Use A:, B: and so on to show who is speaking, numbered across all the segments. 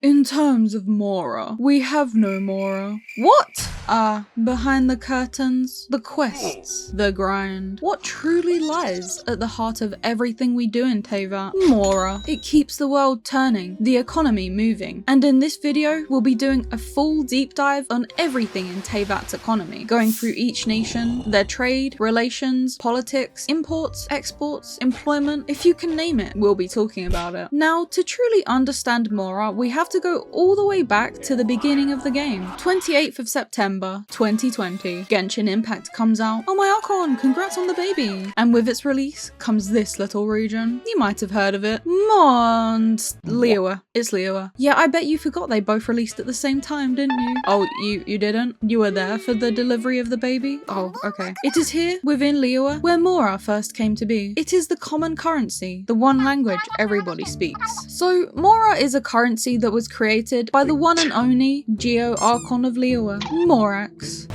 A: In terms of mora, we have no mora. What? Behind the curtains, the quests, the grind. What truly lies at the heart of everything we do in Teyvat? Mora. It keeps the world turning, the economy moving. And in this video, we'll be doing a full deep dive on everything in Teyvat's economy, going through each nation, their trade, relations, politics, imports, exports, employment, if you can name it, we'll be talking about it. Now, to truly understand mora, we have to go all the way back to the beginning of the game. 28th of September 2020, Genshin Impact comes out. Oh my Archon, congrats on the baby! And with its release comes this little region. You might have heard of it. Liyue. It's Liyue. Yeah, I bet you forgot they both released at the same time, didn't you? Oh, you didn't? You were there for the delivery of the baby? Oh, okay. It is here, within Liyue, where mora first came to be. It is the common currency, the one language everybody speaks. So, mora is a currency that was created by the one and only Geo Archon of Liyue, Morax.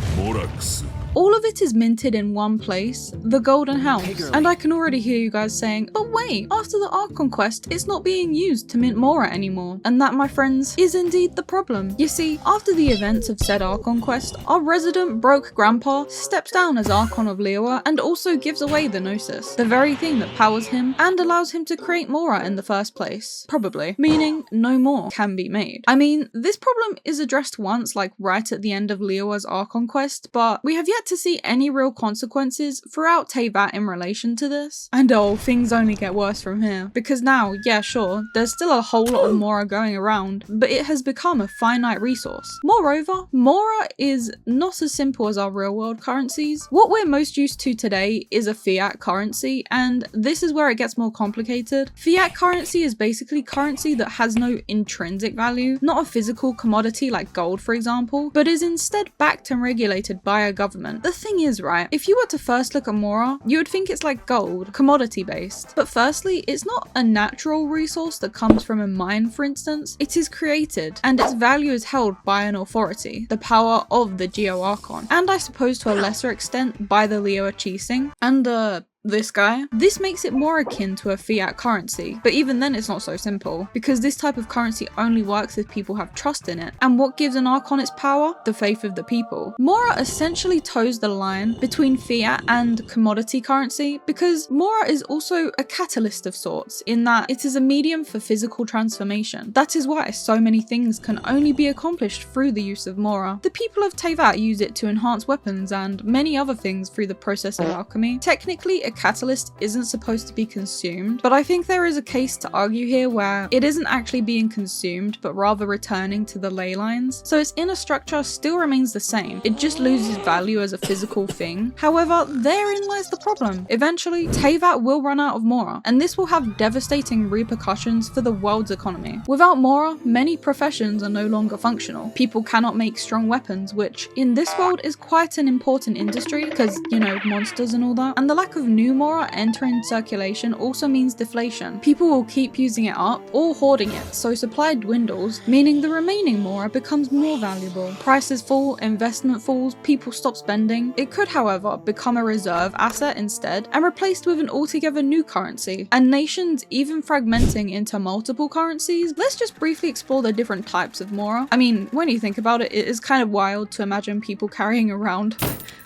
A: All of it is minted in one place, the Golden House. And I can already hear you guys saying, but wait, after the Archon quest, it's not being used to mint mora anymore. And that, my friends, is indeed the problem. You see, after the events of said Archon quest, our resident broke grandpa steps down as Archon of Liyue and also gives away the Gnosis, the very thing that powers him and allows him to create mora in the first place. Probably. Meaning, no more can be made. I mean, this problem is addressed once, like right at the end of Liyue's Archon quest, but we have yet to see any real consequences throughout Teyvat in relation to this. And oh, things only get worse from here. Because now, yeah sure, there's still a whole lot of mora going around, but it has become a finite resource. Moreover, mora is not as simple as our real world currencies. What we're most used to today is a fiat currency, and this is where it gets more complicated. Fiat currency is basically currency that has no intrinsic value, not a physical commodity like gold for example, but is instead backed and regulated by a government. The thing is, right, if you were to first look at mora, you would think it's like gold, commodity based. But firstly, it's not a natural resource that comes from a mine, for instance. It is created, and its value is held by an authority, the power of the Geo Archon, and I suppose to a lesser extent by the Liyue Qixing, and this guy. This makes it more akin to a fiat currency, but even then it's not so simple, because this type of currency only works if people have trust in it. And what gives an Archon its power? The faith of the people. Mora essentially toes the line between fiat and commodity currency, because mora is also a catalyst of sorts, in that it is a medium for physical transformation. That is why so many things can only be accomplished through the use of mora. The people of Teyvat use it to enhance weapons and many other things through the process of alchemy. Technically, a catalyst isn't supposed to be consumed, but I think there is a case to argue here where it isn't actually being consumed, but rather returning to the ley lines. So its inner structure still remains the same, it just loses value as a physical thing. However, therein lies the problem. Eventually, Teyvat will run out of mora, and this will have devastating repercussions for the world's economy. Without mora, many professions are no longer functional. People cannot make strong weapons, which in this world is quite an important industry, because, you know, monsters and all that. And the lack of new mora entering circulation also means deflation. People will keep using it up or hoarding it, so supply dwindles, meaning the remaining mora becomes more valuable. Prices fall, investment falls, people stop spending. It could, however, become a reserve asset instead and replaced with an altogether new currency. And nations even fragmenting into multiple currencies. Let's just briefly explore the different types of mora. I mean, when you think about it, it is kind of wild to imagine people carrying around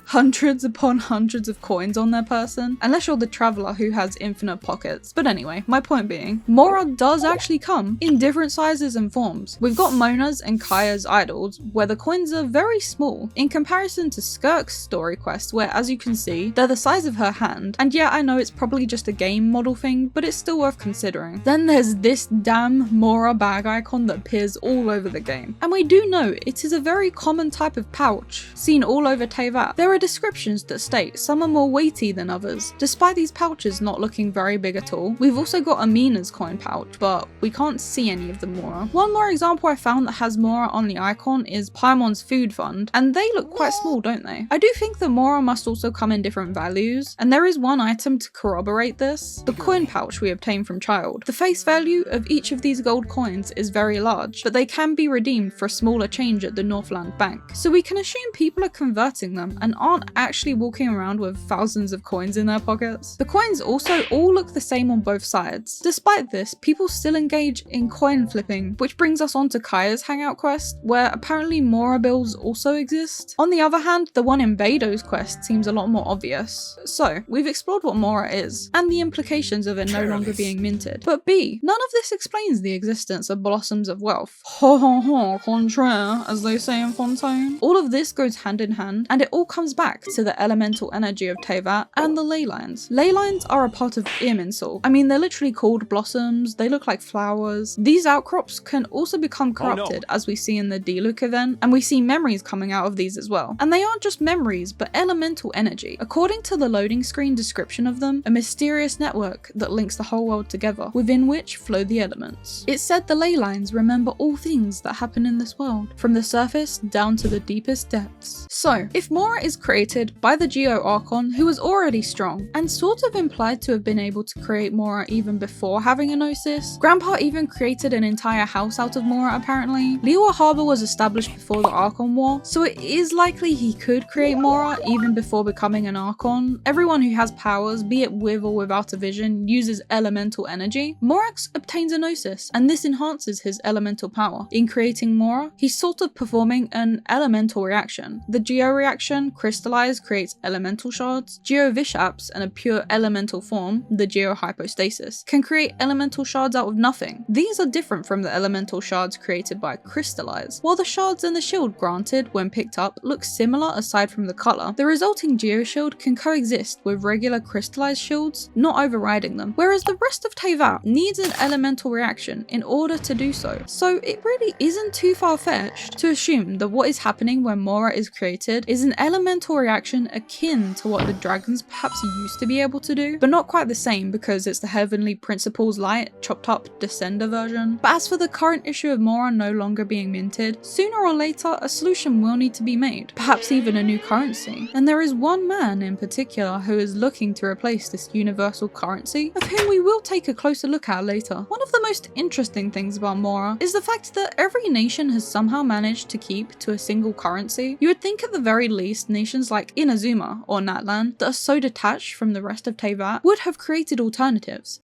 A: hundreds upon hundreds of coins on their person, unless you're the traveler who has infinite pockets. But anyway, my point being, mora does actually come in different sizes and forms. We've got Mona's and Kaya's idols, where the coins are very small, in comparison to Skirk's story quest, where as you can see, they're the size of her hand. And yeah, I know it's probably just a game model thing, but it's still worth considering. Then there's this damn mora bag icon that appears all over the game. And we do know it is a very common type of pouch, seen all over Teyvat. There are descriptions that state some are more weighty than others. Despite these pouches not looking very big at all, we've also got Amina's coin pouch, but we can't see any of the mora. One more example I found that has mora on the icon is Paimon's food fund, and they look quite small, don't they? I do think the mora must also come in different values, and there is one item to corroborate this: the coin pouch we obtained from Child. The face value of each of these gold coins is very large, but they can be redeemed for a smaller change at the Northland Bank, so we can assume people are converting them and aren't actually walking around with thousands of coins in their pockets. The coins also all look the same on both sides. Despite this, people still engage in coin flipping, which brings us on to Kaya's hangout quest, where apparently mora bills also exist. On the other hand, the one in Beidou's quest seems a lot more obvious. So, we've explored what mora is, and the implications of it no longer being minted. But B, none of this explains the existence of blossoms of wealth. Ho ho ho, contraire, as they say in Fontaine. All of this goes hand in hand, and it all comes back to the elemental energy of Teyvat and the ley lines. Ley lines are a part of Irminsul. I mean, they're literally called blossoms, they look like flowers. These outcrops can also become corrupted, as we see in the Diluc event, and we see memories coming out of these as well. And they aren't just memories, but elemental energy. According to the loading screen description of them, a mysterious network that links the whole world together, within which flow the elements. It said the ley lines remember all things that happen in this world, from the surface down to the deepest depths. So, if mora is created by the Geo Archon, who was already strong, and sort of implied to have been able to create mora even before having a Gnosis, Grandpa even created an entire house out of mora apparently. Liyue Harbor was established before the Archon War, so it is likely he could create mora even before becoming an Archon. Everyone who has powers, be it with or without a vision, uses elemental energy. Morax obtains a Gnosis, and this enhances his elemental power. In creating mora, he's sort of performing an elemental reaction. The Geo reaction, Crystallize, creates elemental shards. Geo Vishaps, in a pure elemental form, the Geo Hypostasis, can create elemental shards out of nothing. These are different from the elemental shards created by Crystallize. While the shards in the shield granted, when picked up, look similar aside from the colour, the resulting Geo shield can coexist with regular crystallized shields, not overriding them, whereas the rest of Teyvat needs an elemental reaction in order to do so. So it really isn't too far-fetched to assume that what is happening when mora is created is an elemental reaction akin to what the dragons perhaps used to be able to do, but not quite the same because it's the Heavenly Principles Light chopped up Descender version. But as for the current issue of mora no longer being minted, sooner or later a solution will need to be made, perhaps even a new currency. And there is one man in particular who is looking to replace this universal currency, of whom we will take a closer look at later. One of the most interesting things about mora is the fact that every nation has somehow managed to keep to a single currency. You would think at the very least nations like Inazuma or Natlan that are so detached from the rest of Teyvat would have created alternatives.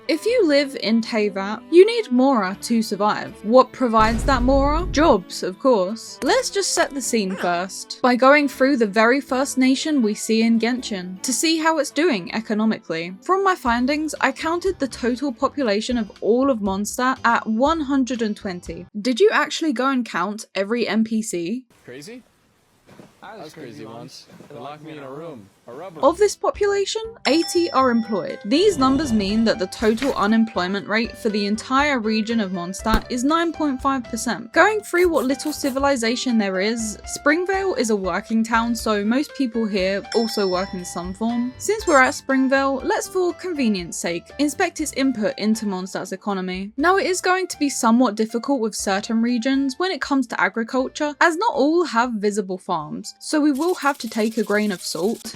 A: If you live in Teyvat, you need mora to survive. What provides that mora? Jobs, of course. Let's just set the scene first by going through the very first nation we see in Genshin to see how it's doing economically. From my findings, I counted the total population of all of Mondstadt at 120. Did you actually go and count every NPC?
B: Crazy? I was crazy once. They locked me in a room.
A: Of this population, 80 are employed. These numbers mean that the total unemployment rate for the entire region of Mondstadt is 9.5%. Going through what little civilization there is, Springvale is a working town, so most people here also work in some form. Since we're at Springvale, let's for convenience sake inspect its input into Mondstadt's economy. Now it is going to be somewhat difficult with certain regions when it comes to agriculture, as not all have visible farms, so we will have to take a grain of salt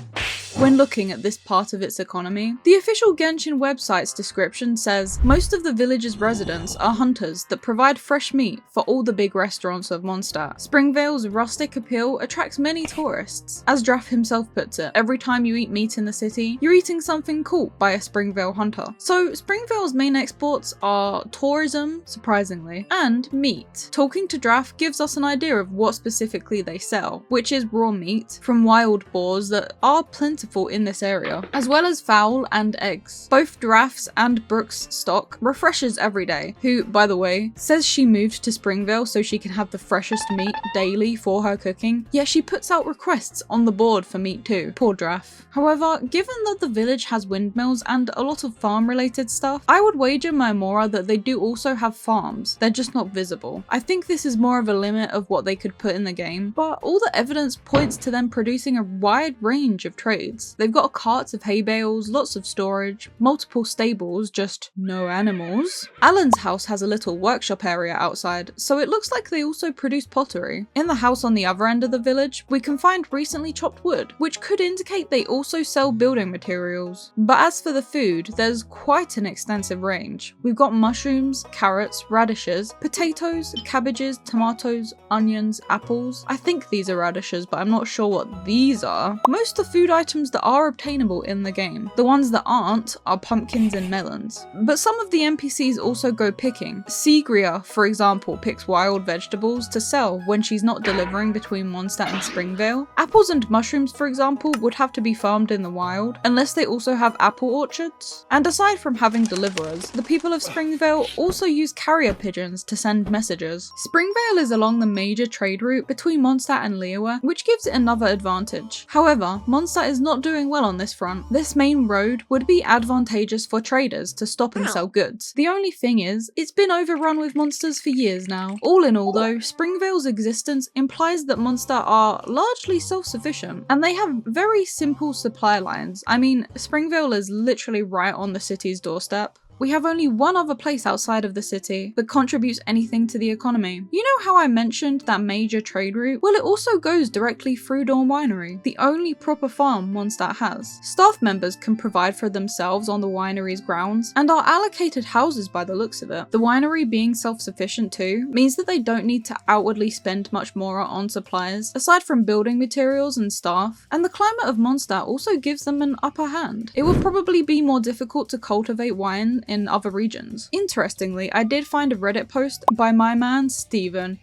A: when looking at this part of its economy. The official Genshin website's description says, most of the village's residents are hunters that provide fresh meat for all the big restaurants of Mondstadt. Springvale's rustic appeal attracts many tourists. As Draff himself puts it, every time you eat meat in the city, you're eating something caught by a Springvale hunter. So Springvale's main exports are tourism, surprisingly, and meat. Talking to Draff gives us an idea of what specifically they sell, which is raw meat from wild boars that are plentiful in this area, as well as fowl and eggs. Both Draff's and Brooke's stock refreshes every day, who, by the way, says she moved to Springvale so she can have the freshest meat daily for her cooking, yet she puts out requests on the board for meat too. Poor Draff. However, given that the village has windmills and a lot of farm related stuff, I would wager my mora that they do also have farms, they're just not visible. I think this is more of a limit of what they could put in the game, but all the evidence points to them producing a wide range of trades. trades. They've got carts of hay bales, lots of storage, multiple stables, just no animals. Alan's house has a little workshop area outside, so it looks like they also produce pottery. In the house on the other end of the village, we can find recently chopped wood, which could indicate they also sell building materials. But as for the food, there's quite an extensive range. We've got mushrooms, carrots, radishes, potatoes, cabbages, tomatoes, onions, apples. I think these are radishes, but I'm not sure what these are. Most of the food items that are obtainable in the game. The ones that aren't are pumpkins and melons. But some of the NPCs also go picking. Sigria, for example, picks wild vegetables to sell when she's not delivering between Mondstadt and Springvale. Apples and mushrooms, for example, would have to be farmed in the wild, unless they also have apple orchards. And aside from having deliverers, the people of Springvale also use carrier pigeons to send messages. Springvale is along the major trade route between Mondstadt and Liyue, which gives it another advantage. However, Mondstadt is not doing well on this front. This main road would be advantageous for traders to stop and sell goods. The only thing is, it's been overrun with monsters for years now. All in all though, Springvale's existence implies that Mondstadt are largely self-sufficient, and they have very simple supply lines. I mean, Springvale is literally right on the city's doorstep. We have only one other place outside of the city that contributes anything to the economy. You know how I mentioned that major trade route? Well, it also goes directly through Dawn Winery, the only proper farm Mondstadt has. Staff members can provide for themselves on the winery's grounds and are allocated houses by the looks of it. The winery being self-sufficient too means that they don't need to outwardly spend much more on supplies, aside from building materials and staff, and the climate of Mondstadt also gives them an upper hand. It would probably be more difficult to cultivate wine in other regions. Interestingly, I did find a Reddit post by my man Steven,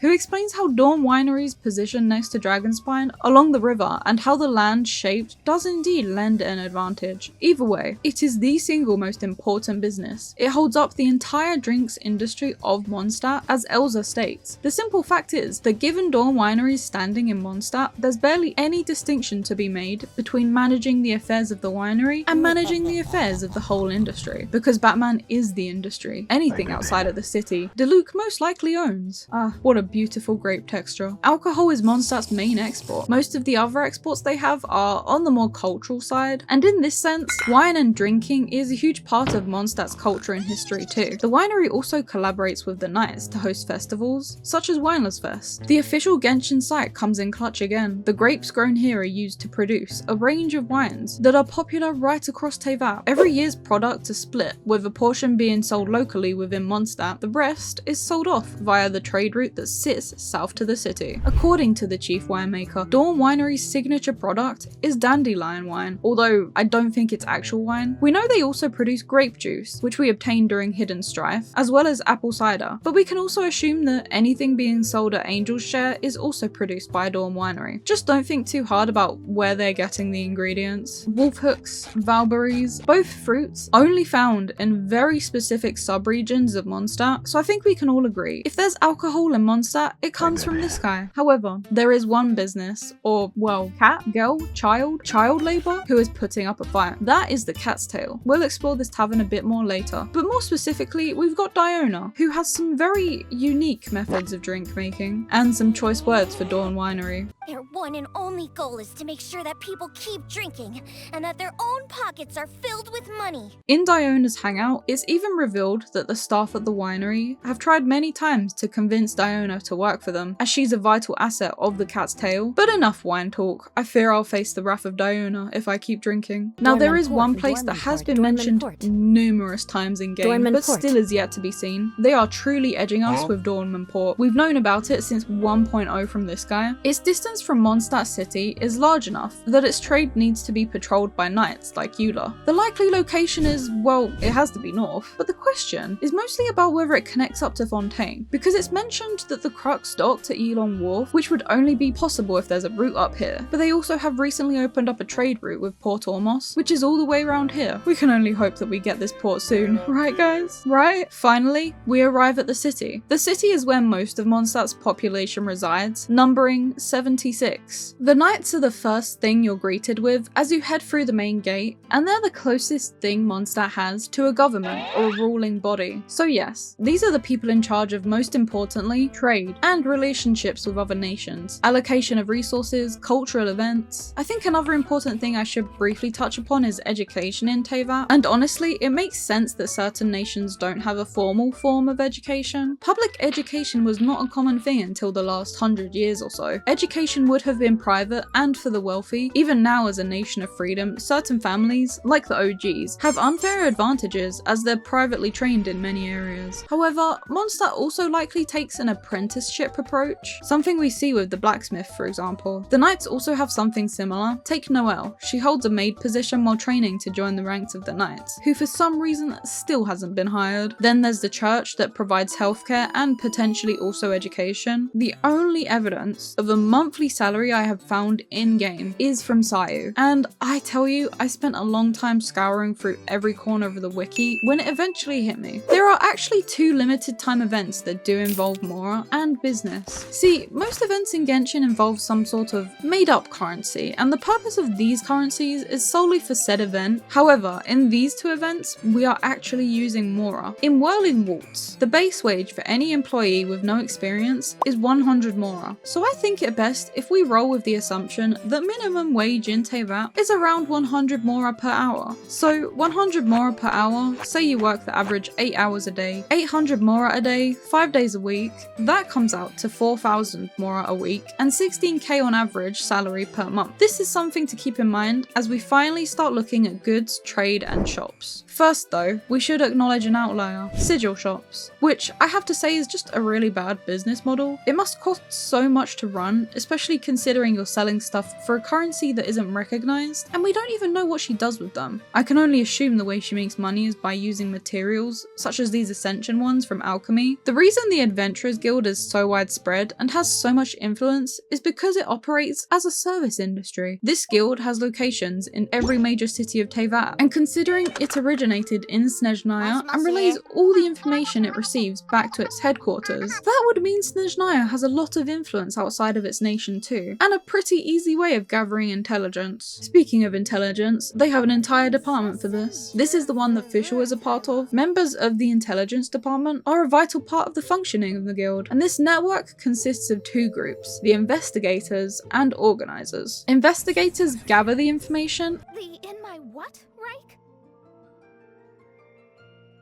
A: who explains how Dawn Winery's position next to Dragonspine along the river and how the land shaped does indeed lend an advantage. Either way, it is the single most important business. It holds up the entire drinks industry of Mondstadt, as Elsa states. The simple fact is that given Dawn Winery's standing in Mondstadt, there's barely any distinction to be made between managing the affairs of the winery and managing the affairs of the whole industry, because Batman is the industry. Anything outside of the city, Diluc most likely owns. Ah, what a beautiful grape texture. Alcohol is Mondstadt's main export. Most of the other exports they have are on the more cultural side, and in this sense, wine and drinking is a huge part of Mondstadt's culture and history too. The winery also collaborates with the Knights to host festivals, such as Wineless Fest. The official Genshin site comes in clutch again. The grapes grown here are used to produce a range of wines that are popular right across Teyvat. Every year's product is split, with a portion being sold locally within Mondstadt. The rest is sold off via the trade route that sits south to the city. According to the chief winemaker, Dawn Winery's signature product is dandelion wine, although I don't think it's actual wine. We know they also produce grape juice, which we obtained during Hidden Strife, as well as apple cider, but we can also assume that anything being sold at Angel's Share is also produced by Dawn Winery. Just don't think too hard about where they're getting the ingredients. Wolf hooks, valberries, both fruits, only found in very specific subregions of Mondstadt, so I think we can all agree, if there's alcohol in Mondstadt, it comes from this guy. However, there is one business, or well, cat, girl, child labor, who is putting up a fight. That is the Cat's Tail. We'll explore this tavern a bit more later, but more specifically, we've got Diona, who has some very unique methods of drink making, and some choice words for Dawn Winery.
C: Their one and only goal is to make sure that people keep drinking, and that their own pockets are filled with money.
A: In Diona's hangout, it's even revealed that the staff at the winery have tried many times to convince Diona to work for them, as she's a vital asset of the Cat's Tail. But enough wine talk. I fear I'll face the wrath of Diona if I keep drinking. Now there is one place that has been mentioned numerous times in game, but still is yet to be seen. They are truly edging us with Dornman Port. We've known about it since 1.0 from this guy. Its distance from Mondstadt City is large enough that its trade needs to be patrolled by knights like Eula. The likely location is, well, it has to be north, but the question is mostly about whether it connects up to Fontaine, because it's mentioned that the Crux docked at Elon Wharf, which would only be possible if there's a route up here, but they also have recently opened up a trade route with Port Ormos, which is all the way around here. We can only hope that we get this port soon, right guys? Right? Finally, we arrive at the city. The city is where most of Mondstadt's population resides, numbering 17 26. The knights are the first thing you're greeted with as you head through the main gate, and they're the closest thing Mondstadt has to a government or a ruling body. So yes, these are the people in charge of, most importantly, trade and relationships with other nations, allocation of resources, cultural events. I think another important thing I should briefly touch upon is education in Teyvat, and honestly, it makes sense that certain nations don't have a formal form of education. Public education was not a common thing until the last 100 years or so. Education would have been private and for the wealthy. Even now, as a nation of freedom, certain families, like the OGs, have unfair advantages as they're privately trained in many areas. However, Mondstadt also likely takes an apprenticeship approach, something we see with the blacksmith, for example. The knights also have something similar. Take Noelle. She holds a maid position while training to join the ranks of the knights, who for some reason still hasn't been hired. Then there's the church that provides healthcare and potentially also education. The only evidence of a monthly salary I have found in-game is from Liyue, and I tell you, I spent a long time scouring through every corner of the wiki when it eventually hit me. There are actually 2 limited time events that do involve mora and business. See, most events in Genshin involve some sort of made-up currency, and the purpose of these currencies is solely for said event. However, in these 2 events, we are actually using mora. In Whirling Waltz, the base wage for any employee with no experience is 100 mora, so I think it best if we roll with the assumption that minimum wage in Teyvat is around 100 mora per hour. So 100 mora per hour, say you work the average 8 hours a day, 800 mora a day, 5 days a week, that comes out to 4,000 mora a week and 16k on average salary per month. This is something to keep in mind as we finally start looking at goods, trade and shops. First though, we should acknowledge an outlier, sigil shops, which I have to say is just a really bad business model. It must cost so much to run, especially considering you're selling stuff for a currency that isn't recognized, and we don't even know what she does with them. I can only assume the way she makes money is by using materials, such as these ascension ones from alchemy. The reason the Adventurers Guild is so widespread and has so much influence is because it operates as a service industry. This guild has locations in every major city of Teyvat, and considering it originated in Snezhnaya and relays all the information it receives back to its headquarters, that would mean Snezhnaya has a lot of influence outside of its nation too, and a pretty easy way of gathering intelligence. Speaking of intelligence, they have an entire department for this. This is the one that Fischl is a part of. Members of the intelligence department are a vital part of the functioning of the guild, and this network consists of 2 groups, the investigators and organizers. Investigators gather the information
C: In my what, Reich?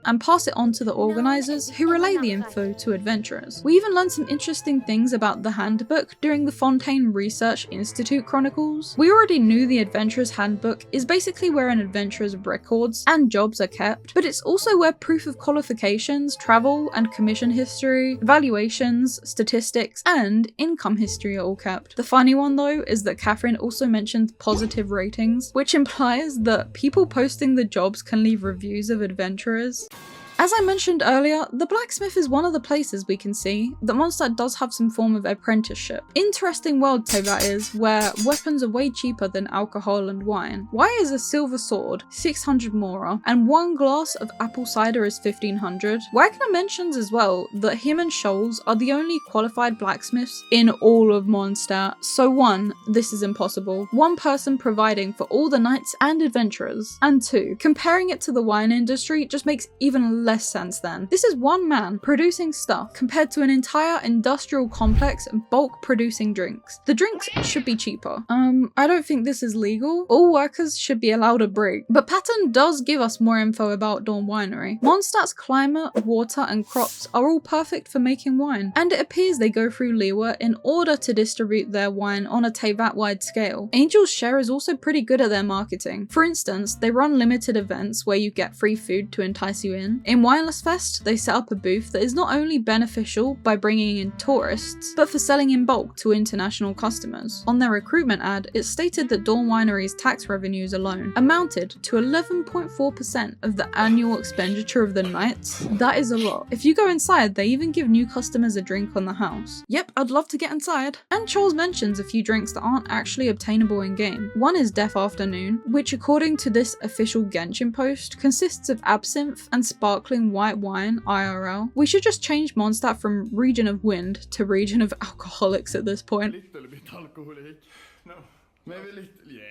A: and pass it on to the organisers who relay the info to adventurers. We even learned some interesting things about the handbook during the Fontaine Research Institute chronicles. We already knew the adventurer's handbook is basically where an adventurer's records and jobs are kept, but it's also where proof of qualifications, travel and commission history, evaluations, statistics and income history are all kept. The funny one though is that Catherine also mentioned positive ratings, which implies that people posting the jobs can leave reviews of adventurers. As I mentioned earlier, the blacksmith is one of the places we can see that Mondstadt does have some form of apprenticeship. Interesting world Teyvat is, where weapons are way cheaper than alcohol and wine. Why is a silver sword 600 mora and 1 glass of apple cider is 1500? Wagner mentions as well that him and Scholz are the only qualified blacksmiths in all of Mondstadt. So 1, this is impossible. 1 person providing for all the knights and adventurers. And 2, comparing it to the wine industry just makes even less sense then. This is 1 man producing stuff compared to an entire industrial complex bulk producing drinks. The drinks should be cheaper. I don't think this is legal. All workers should be allowed a break. But Patton does give us more info about Dawn Winery. Mondstadt's climate, water and crops are all perfect for making wine, and it appears they go through liyue in order to distribute their wine on a Teyvat-wide scale. Angel's Share is also pretty good at their marketing. For instance, they run limited events where you get free food to entice you in. In Wireless Fest, they set up a booth that is not only beneficial by bringing in tourists, but for selling in bulk to international customers. On their recruitment ad, it stated that Dawn Winery's tax revenues alone amounted to 11.4% of the annual expenditure of the Knights. That is a lot. If you go inside, they even give new customers a drink on the house. Yep, I'd love to get inside. And Charles mentions a few drinks that aren't actually obtainable in-game. One is Death Afternoon, which according to this official Genshin post, consists of absinthe and sparkling sparkling white wine IRL. We should just change Mondstadt from region of wind to region of alcoholics at this point.
B: Little bit alcoholic. No, maybe little, yeah.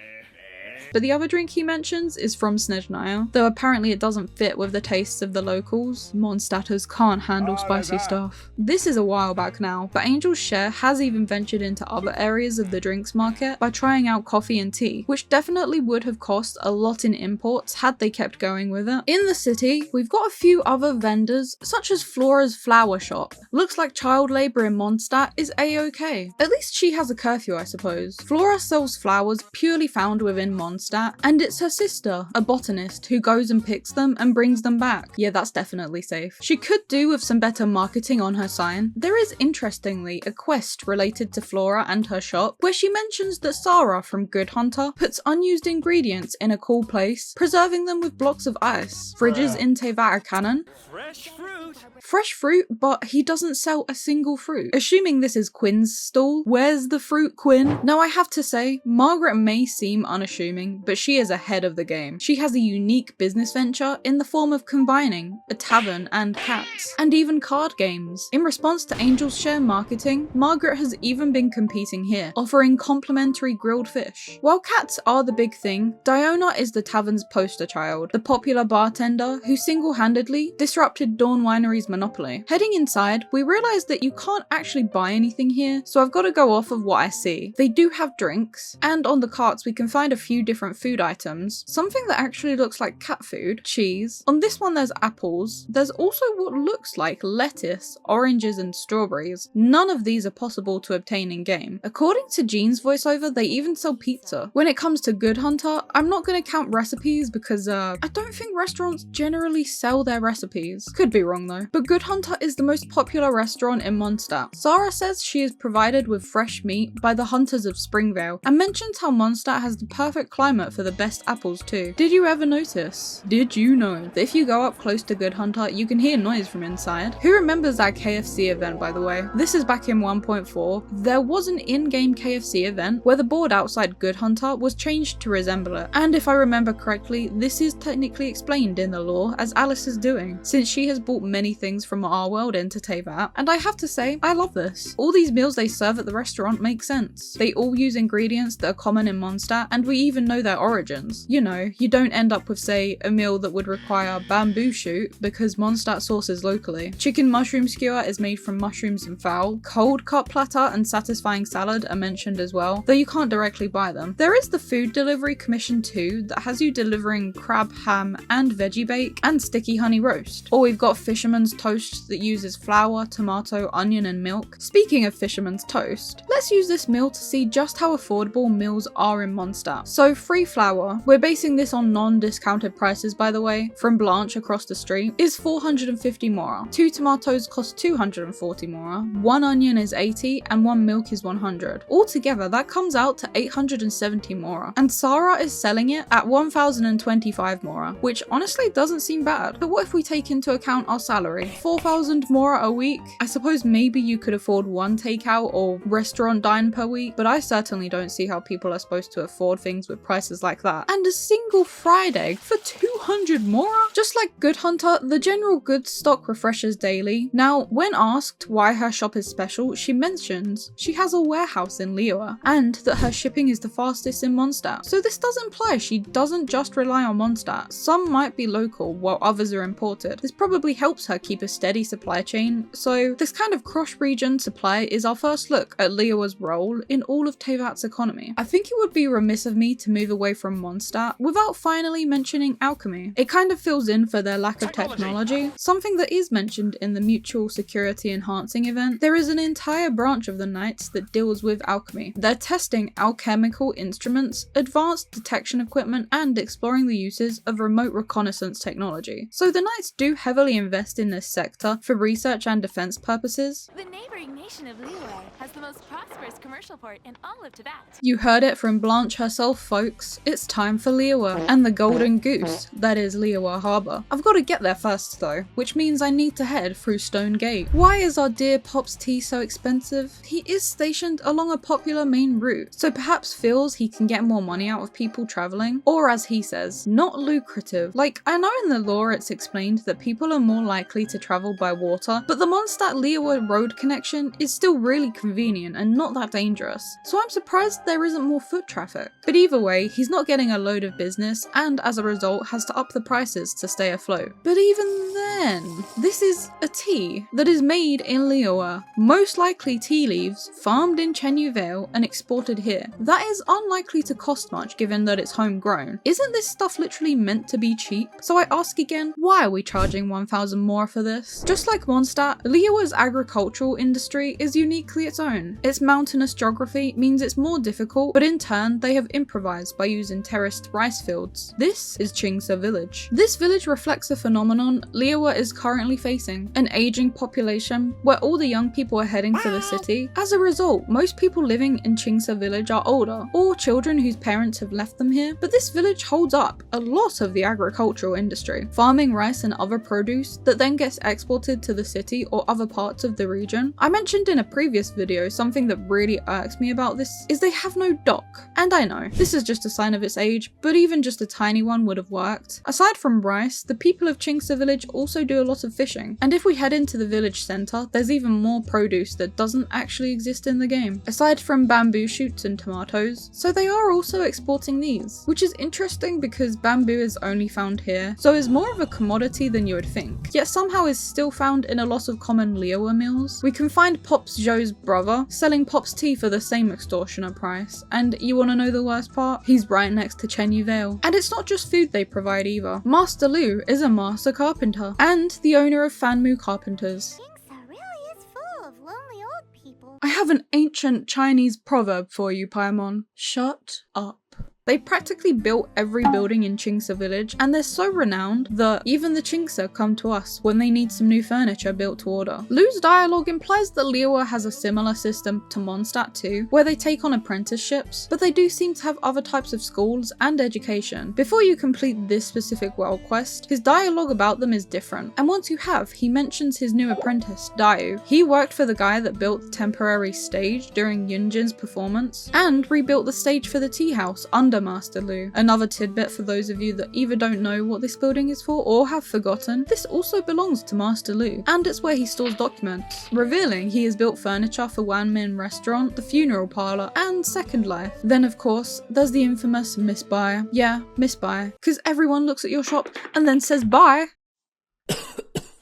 A: But the other drink he mentions is from Snezhnaya, though apparently it doesn't fit with the tastes of the locals. Mondstatters can't handle spicy stuff. This is a while back now, but Angel's Share has even ventured into other areas of the drinks market by trying out coffee and tea, which definitely would have cost a lot in imports had they kept going with it. In the city, we've got a few other vendors, such as Flora's flower shop. Looks like child labour in Mondstadt is a-okay. At least she has a curfew, I suppose. Flora sells flowers purely found within Mondstadt, and it's her sister, a botanist, who goes and picks them and brings them back. Yeah, that's definitely safe. She could do with some better marketing on her sign. There is, interestingly, a quest related to Flora and her shop, where she mentions that Sarah from Good Hunter puts unused ingredients in a cool place, preserving them with blocks of ice. Fridges in Teyvat are canon.
B: Fresh fruit.
A: Fresh fruit, but he doesn't sell a single fruit. Assuming this is Quinn's stall, where's the fruit, Quinn? Now I have to say, Margaret may seem unassuming, but she is ahead of the game. She has a unique business venture in the form of combining a tavern and cats, and even card games. In response to Angel's Share marketing, Margaret has even been competing here, offering complimentary grilled fish. While cats are the big thing, Diona is the tavern's poster child, the popular bartender who single-handedly disrupted Dawn Winery's monopoly. Heading inside, we realise that you can't actually buy anything here, so I've got to go off of what I see. They do have drinks, and on the carts we can find a few different food items. Something that actually looks like cat food, cheese. On this one there's apples. There's also what looks like lettuce, oranges and strawberries. None of these are possible to obtain in game. According to Jean's voiceover, they even sell pizza. When it comes to Good Hunter, I'm not going to count recipes because I don't think restaurants generally sell their recipes. Could be wrong though. But Good Hunter is the most popular restaurant in Mondstadt. Sarah says she is provided with fresh meat by the hunters of Springvale, and mentions how Mondstadt has the perfect climate for the best apples too. Did you ever notice? Did you know that if you go up close to Good Hunter, you can hear noise from inside? Who remembers that KFC event, by the way? This is back in 1.4. There was an in-game KFC event where the board outside Good Hunter was changed to resemble it. And if I remember correctly, this is technically explained in the lore as Alice is doing, since she has brought many things from our world into Teyvat. And I have to say, I love this. All these meals they serve at the restaurant make sense. They all use ingredients that are common in Mondstadt, and we even know their origins. You know, you don't end up with, say, a meal that would require bamboo shoot because Mondstadt sources locally. Chicken mushroom skewer is made from mushrooms and fowl. Cold cut platter and satisfying salad are mentioned as well, though you can't directly buy them. There is the food delivery commission too, that has you delivering crab, ham, and veggie bake, and sticky honey roast. Or we've got fisherman's toast that uses flour, tomato, onion, and milk. Speaking of fisherman's toast, let's use this meal to see just how affordable meals are in Mondstadt. So free flour, we're basing this on non-discounted prices by the way, from Blanche across the street, is 450 mora. 2 tomatoes cost 240 mora, 1 onion is 80, and 1 milk is 100. Altogether, that comes out to 870 mora. And Sarah is selling it at 1025 mora, which honestly doesn't seem bad. But what if we take into account our salary? 4,000 mora a week? I suppose maybe you could afford one takeout or restaurant dine per week, but I certainly don't see how people are supposed to afford things with prices like that. And a single fried egg for 200 mora? Just like Good Hunter, the general goods stock refreshes daily. Now, when asked why her shop is special, she mentions she has a warehouse in Liyue, and that her shipping is the fastest in Mondstadt. So this does imply she doesn't just rely on Mondstadt. Some might be local while others are imported. This probably helps her keep a steady supply chain, so this kind of cross-region supply is our first look at Liyue's role in all of Teyvat's economy. I think it would be remiss of me to move away from Mondstadt without finally mentioning alchemy. It kind of fills in for their lack of technology, something that is mentioned in the mutual security enhancing event. There is an entire branch of the Knights that deals with alchemy. They're testing alchemical instruments, advanced detection equipment, and exploring the uses of remote reconnaissance technology. So the Knights do heavily invest in this sector for research and defense purposes.
C: The neighboring nation
D: station of Liyue has the most prosperous commercial port in all of Tibet.
A: You heard it from Blanche herself, folks. It's time for Liyue and the Golden Goose, that is Liyue Harbour. I've got to get there first though, which means I need to head through Stone Gate. Why is our dear Pop's tea so expensive? He is stationed along a popular main route, so perhaps feels he can get more money out of people travelling, or as he says, not lucrative. Like, I know in the lore it's explained that people are more likely to travel by water, but the mondstadt Liyue road connection is still really convenient and not that dangerous, so I'm surprised there isn't more foot traffic. But either way, he's not getting a load of business and as a result has to up the prices to stay afloat. But even then, this is a tea that is made in Liyue, most likely tea leaves farmed in Chenyu Vale and exported here. That is unlikely to cost much given that it's homegrown. Isn't this stuff literally meant to be cheap? So I ask again, why are we charging 1,000 more for this? Just like Mondstadt, Liyue's agricultural industry is uniquely its own. Its mountainous geography means it's more difficult, but in turn they have improvised by using terraced rice fields. This is Chingsa village. This village reflects a phenomenon Liyue is currently facing, an aging population where all the young people are heading to the city. As a result, most people living in Chingsa village are older, or children whose parents have left them here, but this village holds up a lot of the agricultural industry, farming rice and other produce that then gets exported to the city or other parts of the region. I mentioned in a previous video something that really irks me about this is they have no dock, and I know this is just a sign of its age, but even just a tiny one would have worked. Aside from rice, the people of Chingsa village also do a lot of fishing, and if we head into the village centre, there's even more produce that doesn't actually exist in the game, aside from bamboo shoots and tomatoes, so they are also exporting these, which is interesting because bamboo is only found here, so is more of a commodity than you would think, yet somehow is still found in a lot of common Liyue meals. We can find Pops Joe's brother selling Pop's tea for the same extortionate price, and you wanna know the worst part? He's right next to Chenyu Vale. And it's not just food they provide either. Master Lu is a master carpenter, and the owner of Fanmu Carpenters.
C: Chingsa really is full of lonely old people.
A: I have an ancient Chinese proverb for you, Paimon. Shut up. They practically built every building in Chingsa village, and they're so renowned that even the Chingsa come to us when they need some new furniture built to order. Lu's dialogue implies that Liyue has a similar system to Mondstadt too, where they take on apprenticeships, but they do seem to have other types of schools and education. Before you complete this specific world quest, his dialogue about them is different, and once you have, he mentions his new apprentice, Dayu. He worked for the guy that built the temporary stage during Yunjin's performance, and rebuilt the stage for the tea house under Master Lu. Another tidbit for those of you that either don't know what this building is for or have forgotten, this also belongs to Master Lu, and it's where he stores documents, revealing he has built furniture for Wan Min Restaurant, the funeral parlour, and Second Life. Then of course, there's the infamous Miss Bai. Yeah, Miss Bai, because everyone looks at your shop and then says bye.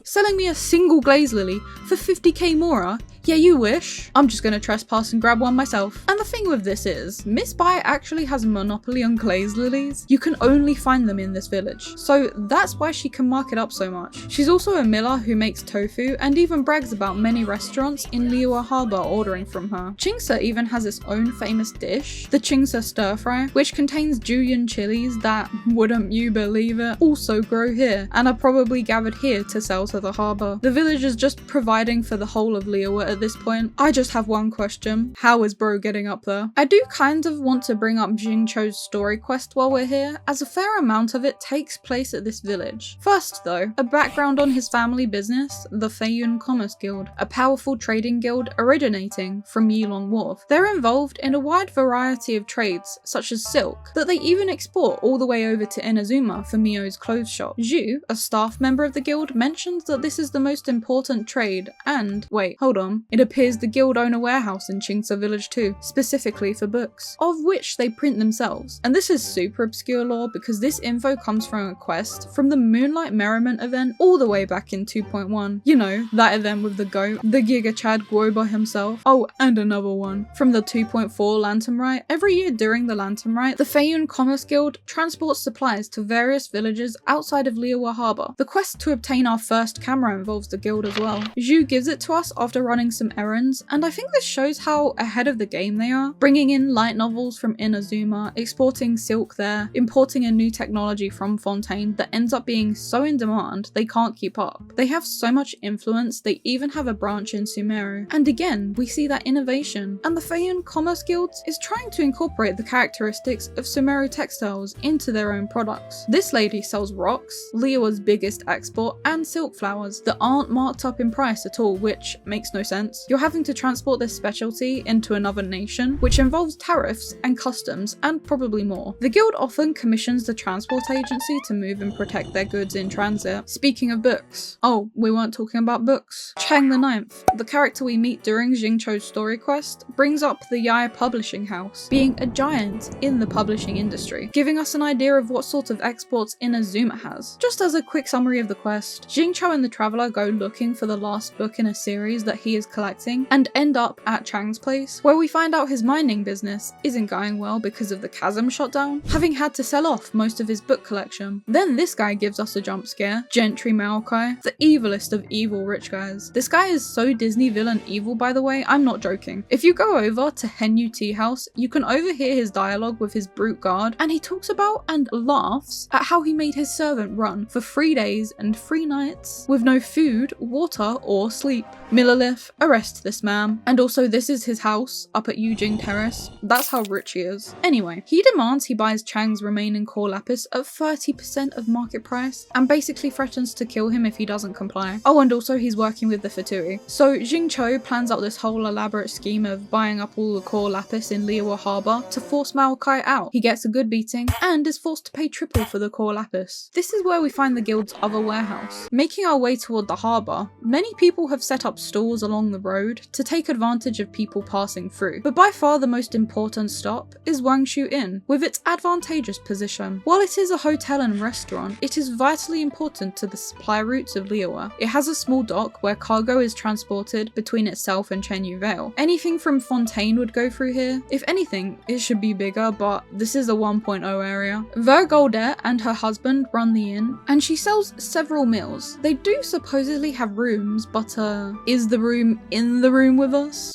A: Selling me a single glaze lily for 50k mora? Yeah, you wish. I'm just gonna trespass and grab one myself. And the thing with this is, Miss Bai actually has a monopoly on glaze lilies. You can only find them in this village, so that's why she can mark it up so much. She's also a miller who makes tofu and even brags about many restaurants in Liyue Harbour ordering from her. Chingsa even has its own famous dish, the Chingsa stir fry, which contains julienne chilies that, wouldn't you believe it, also grow here and are probably gathered here to sell to the harbour. The village is just providing for the whole of Liyue at this point. I just have one question. How is bro getting up there? I do kind of want to bring up Jingcho's story quest while we're here, as a fair amount of it takes place at this village. First though, a background on his family business, the Feiyun Commerce Guild, a powerful trading guild originating from Yilong Wharf. They're involved in a wide variety of trades, such as silk, that they even export all the way over to Inazuma for Mio's clothes shop. Zhu, a staff member of the guild, mentions that this is the most important trade, and wait, hold on. It appears the guild own a warehouse in Chingsa village too, specifically for books, of which they print themselves. And this is super obscure lore because this info comes from a quest from the Moonlight Merriment event all the way back in 2.1. You know, that event with the goat, the Giga Chad Guoba himself. Oh, and another one from the 2.4 Lantern Rite. Every year during the Lantern Rite, the Feiyun Commerce Guild transports supplies to various villages outside of Liyue Harbour. The quest to obtain our first first camera involves the guild as well. Zhu gives it to us after running some errands, and I think this shows how ahead of the game they are, bringing in light novels from Inazuma, exporting silk there, importing a new technology from Fontaine that ends up being so in demand they can't keep up. They have so much influence, they even have a branch in Sumeru. And again, we see that innovation. And the Feiyan Commerce Guilds is trying to incorporate the characteristics of Sumeru textiles into their own products. This lady sells rocks, Liyue's biggest export, and silk flowers that aren't marked up in price at all, which makes no sense. You're having to transport this specialty into another nation, which involves tariffs and customs and probably more. The guild often commissions the transport agency to move and protect their goods in transit. Speaking of books. Oh, we weren't talking about books. Chang the Ninth, the character we meet during Jingcho's story quest, brings up the Liyue publishing house, being a giant in the publishing industry, giving us an idea of what sort of exports Inazuma has. Just as a quick summary of the quest, Jingcho and the Traveler go looking for the last book in a series that he is collecting and end up at Chang's place, where we find out his mining business isn't going well because of the chasm shutdown, having had to sell off most of his book collection. Then this guy gives us a jump scare, Gentry Maokai, the evilest of evil rich guys. This guy is so Disney villain evil, by the way, I'm not joking. If you go over to Henyu Tea House, you can overhear his dialogue with his brute guard, and he talks about and laughs at how he made his servant run for 3 days and 3 nights with no food, water, or sleep. Millilith, arrest this man. And also this is his house up at Yujing Terrace. That's how rich he is. Anyway, he demands he buys Chang's remaining core lapis at 30% of market price and basically threatens to kill him if he doesn't comply. Oh, and also he's working with the Fatui. So Jingcho plans out this whole elaborate scheme of buying up all the core lapis in Liyue Harbour to force Maokai out. He gets a good beating and is forced to pay triple for the core lapis. This is where we find the guild's other warehouse. Making our way toward the harbour, many people have set up stalls along the road to take advantage of people passing through, but by far the most important stop is Wangshu Inn, with its advantageous position. While it is a hotel and restaurant, it is vitally important to the supply routes of Liyue. It has a small dock where cargo is transported between itself and Chenyu Vale. Anything from Fontaine would go through here. If anything, it should be bigger, but this is a 1.0 area. Vergoldet and her husband run the inn, and she sells several meals. They do supposedly have rooms, but is the room in the room with us?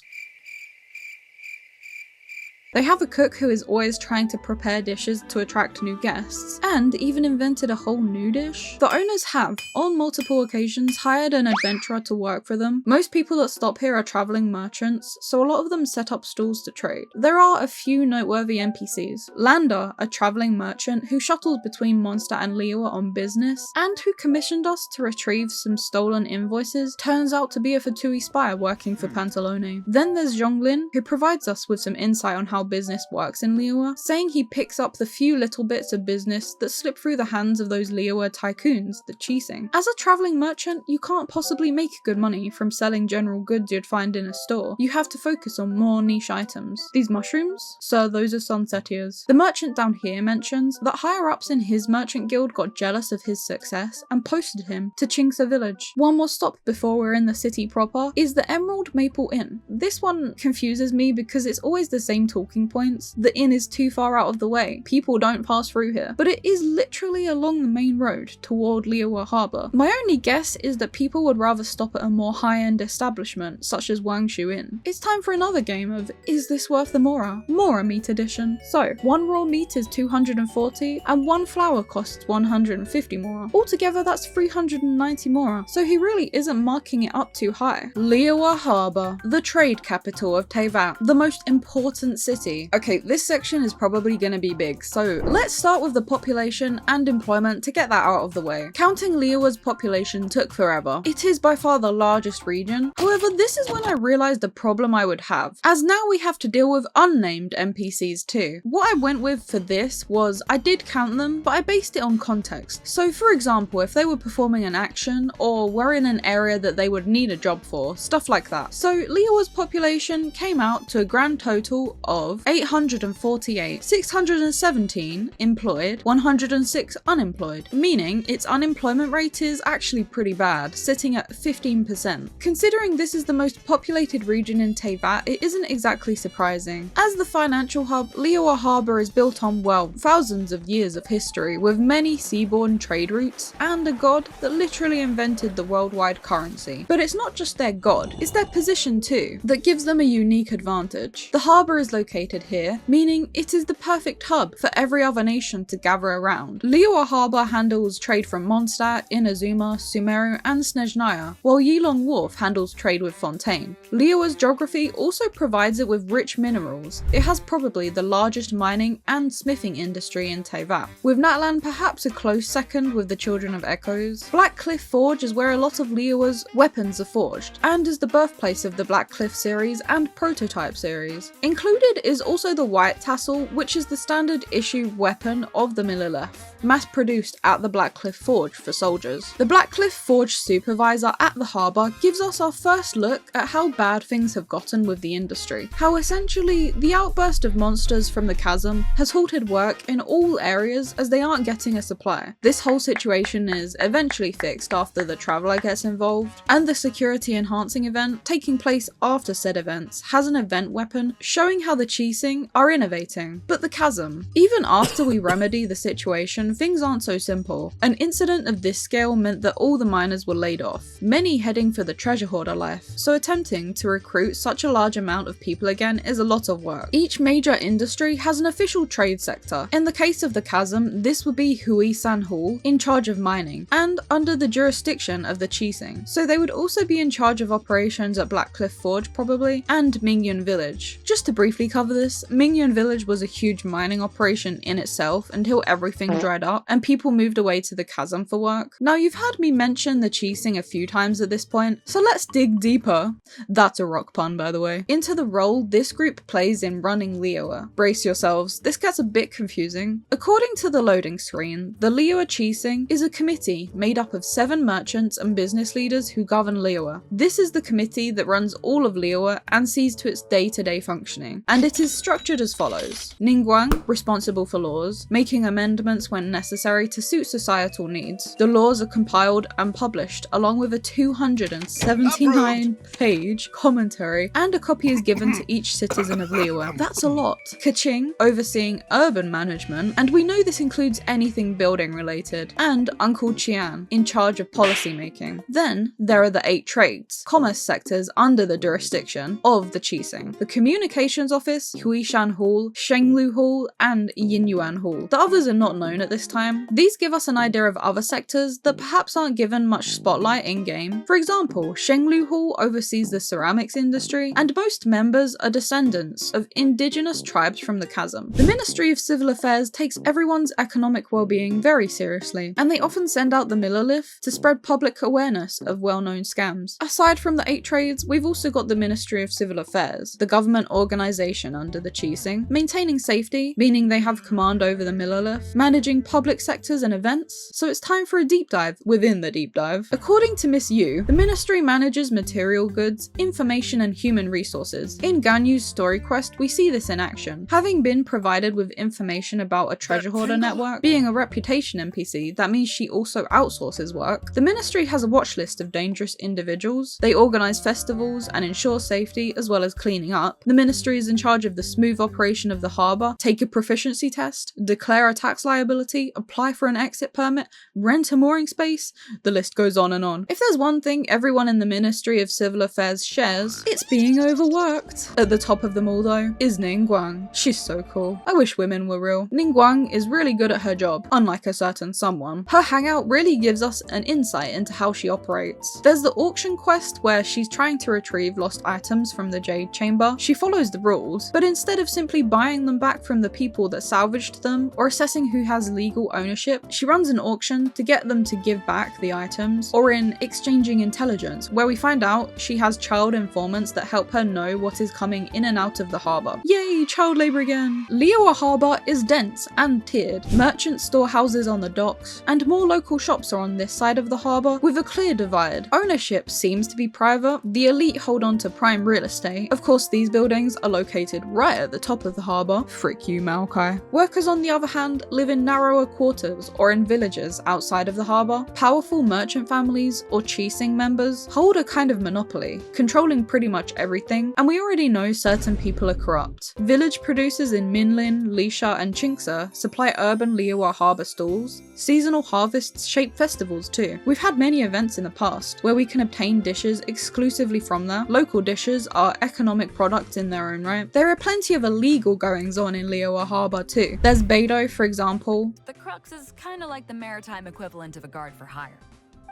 A: They have a cook who is always trying to prepare dishes to attract new guests, and even invented a whole new dish. The owners have, on multiple occasions, hired an adventurer to work for them. Most people that stop here are travelling merchants, so a lot of them set up stalls to trade. There are a few noteworthy NPCs. Lander, a travelling merchant who shuttles between Mondstadt and Liyue on business, and who commissioned us to retrieve some stolen invoices, turns out to be a Fatui spy working for Pantalone. Then there's Zhonglin, who provides us with some insight on how business works in Liyue, saying he picks up the few little bits of business that slip through the hands of those Liyue tycoons, the Qixing. As a travelling merchant, you can't possibly make good money from selling general goods you'd find in a store. You have to focus on more niche items. These mushrooms? Sir, those are Sunsetias. The merchant down here mentions that higher-ups in his merchant guild got jealous of his success and posted him to Qingsa village. One more stop before we're in the city proper is the Emerald Maple Inn. This one confuses me because it's always the same talking points. The inn is too far out of the way. People don't pass through here. But it is literally along the main road toward Liyue Harbour. My only guess is that people would rather stop at a more high-end establishment such as Wangshu Inn. It's time for another game of Is This Worth the Mora? Mora meat edition. So, 1 raw meat is 240 and 1 flour costs 150 mora. Altogether that's 390 mora, so he really isn't marking it up too high. Liyue Harbour, the trade capital of Teyvat, the most important city. Okay, this section is probably gonna be big, so let's start with the population and employment to get that out of the way. Counting Liyue's population took forever. It is by far the largest region. However, this is when I realized the problem I would have, as now we have to deal with unnamed NPCs too. What I went with for this was I did count them, but I based it on context. So for example, if they were performing an action or were in an area that they would need a job for, stuff like that. So Liyue's population came out to a grand total of of 848, 617 employed, 106 unemployed, meaning its unemployment rate is actually pretty bad, sitting at 15%. Considering this is the most populated region in Teyvat, it isn't exactly surprising. As the financial hub, Liyue Harbour is built on, well, thousands of years of history, with many seaborne trade routes, and a god that literally invented the worldwide currency. But it's not just their god, it's their position too, that gives them a unique advantage. The harbour is located here, meaning it is the perfect hub for every other nation to gather around. Liyue Harbour handles trade from Mondstadt, Inazuma, Sumeru, and Snezhnaya, while Yilong Wharf handles trade with Fontaine. Liyue's geography also provides it with rich minerals. It has probably the largest mining and smithing industry in Teyvat, with Natlan perhaps a close second with the Children of Echoes. Black Cliff Forge is where a lot of Liyue's weapons are forged, and is the birthplace of the Black Cliff series and Prototype series. Included is also the White Tassel, which is the standard issue weapon of the Millelith, mass-produced at the Black Cliff Forge for soldiers. The Black Cliff Forge supervisor at the harbour gives us our first look at how bad things have gotten with the industry. How essentially, the outburst of monsters from the chasm has halted work in all areas as they aren't getting a supply. This whole situation is eventually fixed after the Traveller gets involved, and the security enhancing event, taking place after said events, has an event weapon showing how the Qixing are innovating. But the chasm. Even after we remedy the situation, things aren't so simple. An incident of this scale meant that all the miners were laid off, many heading for the treasure hoarder life, so attempting to recruit such a large amount of people again is a lot of work. Each major industry has an official trade sector. In the case of the chasm, this would be Hui-san Hall, in charge of mining, and under the jurisdiction of the Qixing, so they would also be in charge of operations at Black Cliff Forge probably, and Mingyun Village. Just to briefly cover this, Mingyun Village was a huge mining operation in itself until everything dried up and people moved away to the chasm for work. Now you've heard me mention the Qixing a few times at this point, so let's dig deeper, that's a rock pun by the way, into the role this group plays in running Liyue. Brace yourselves, this gets a bit confusing. According to the loading screen, the Liyue Qixing is a committee made up of 7 merchants and business leaders who govern Liyue. This is the committee that runs all of Liyue and sees to its day-to-day functioning, and it is structured as follows. Ningguang, responsible for laws, making amendments when necessary to suit societal needs. The laws are compiled and published along with a 279-page commentary, and a copy is given to each citizen of Liyue. That's a lot. Kaching, overseeing urban management, and we know this includes anything building related, and Uncle Qian, in charge of policy making. Then there are the 8 trades, commerce sectors under the jurisdiction of the Qixing. The Communications Office, Huishan Hall, Shenglu Hall, and Yinyuan Hall. The others are not known at this time. These give us an idea of other sectors that perhaps aren't given much spotlight in-game. For example, Shenglu Hall oversees the ceramics industry, and most members are descendants of indigenous tribes from the chasm. The Ministry of Civil Affairs takes everyone's economic well-being very seriously, and they often send out the Millelith to spread public awareness of well-known scams. Aside from the 8 trades, we've also got the Ministry of Civil Affairs, the government organisation under the Qixing, maintaining safety, meaning they have command over the Millelith, managing public sectors and events. So it's time for a deep dive within the deep dive. According to Miss Yu, the ministry manages material goods, information and human resources. In Ganyu's story quest, we see this in action. Having been provided with information about a treasure hoarder network, being a reputation NPC, that means she also outsources work. The ministry has a watch list of dangerous individuals. They organise festivals and ensure safety as well as cleaning up. The ministry is in charge of the smooth operation of the harbour, take a proficiency test, declare a tax liability, apply for an exit permit, rent a mooring space, the list goes on and on. If there's one thing everyone in the Ministry of Civil Affairs shares, it's being overworked. At the top of them all though, is Ningguang. She's so cool. I wish women were real. Ningguang is really good at her job, unlike a certain someone. Her hangout really gives us an insight into how she operates. There's the auction quest where she's trying to retrieve lost items from the Jade Chamber. She follows the rules, but instead of simply buying them back from the people that salvaged them or assessing who has legal ownership, she runs an auction to get them to give back the items, or in exchanging intelligence, where we find out she has child informants that help her know what is coming in and out of the harbour. Yay, child labour again! Liyue Harbour is dense and tiered. Merchant storehouses on the docks, and more local shops are on this side of the harbour with a clear divide. Ownership seems to be private. The elite hold on to prime real estate. Of course, these buildings are located located right at the top of the harbour. Frick you, Maokai. Workers on the other hand live in narrower quarters or in villages outside of the harbour. Powerful merchant families or Qixing members hold a kind of monopoly, controlling pretty much everything, and we already know certain people are corrupt. Village producers in Minlin, Lisha and Qingce supply urban liyue harbour stalls. Seasonal harvests shape festivals too. We've had many events in the past where we can obtain dishes exclusively from there. Local dishes are economic products in their own right. There are plenty of illegal goings on in Liyue Harbour too. There's Beidou, for example.
E: The Crux is kind of like the maritime equivalent of a guard for hire.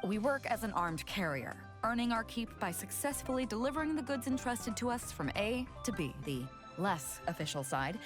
E: We work as an armed carrier, earning our keep by successfully delivering the goods entrusted to us from A to B. The less official side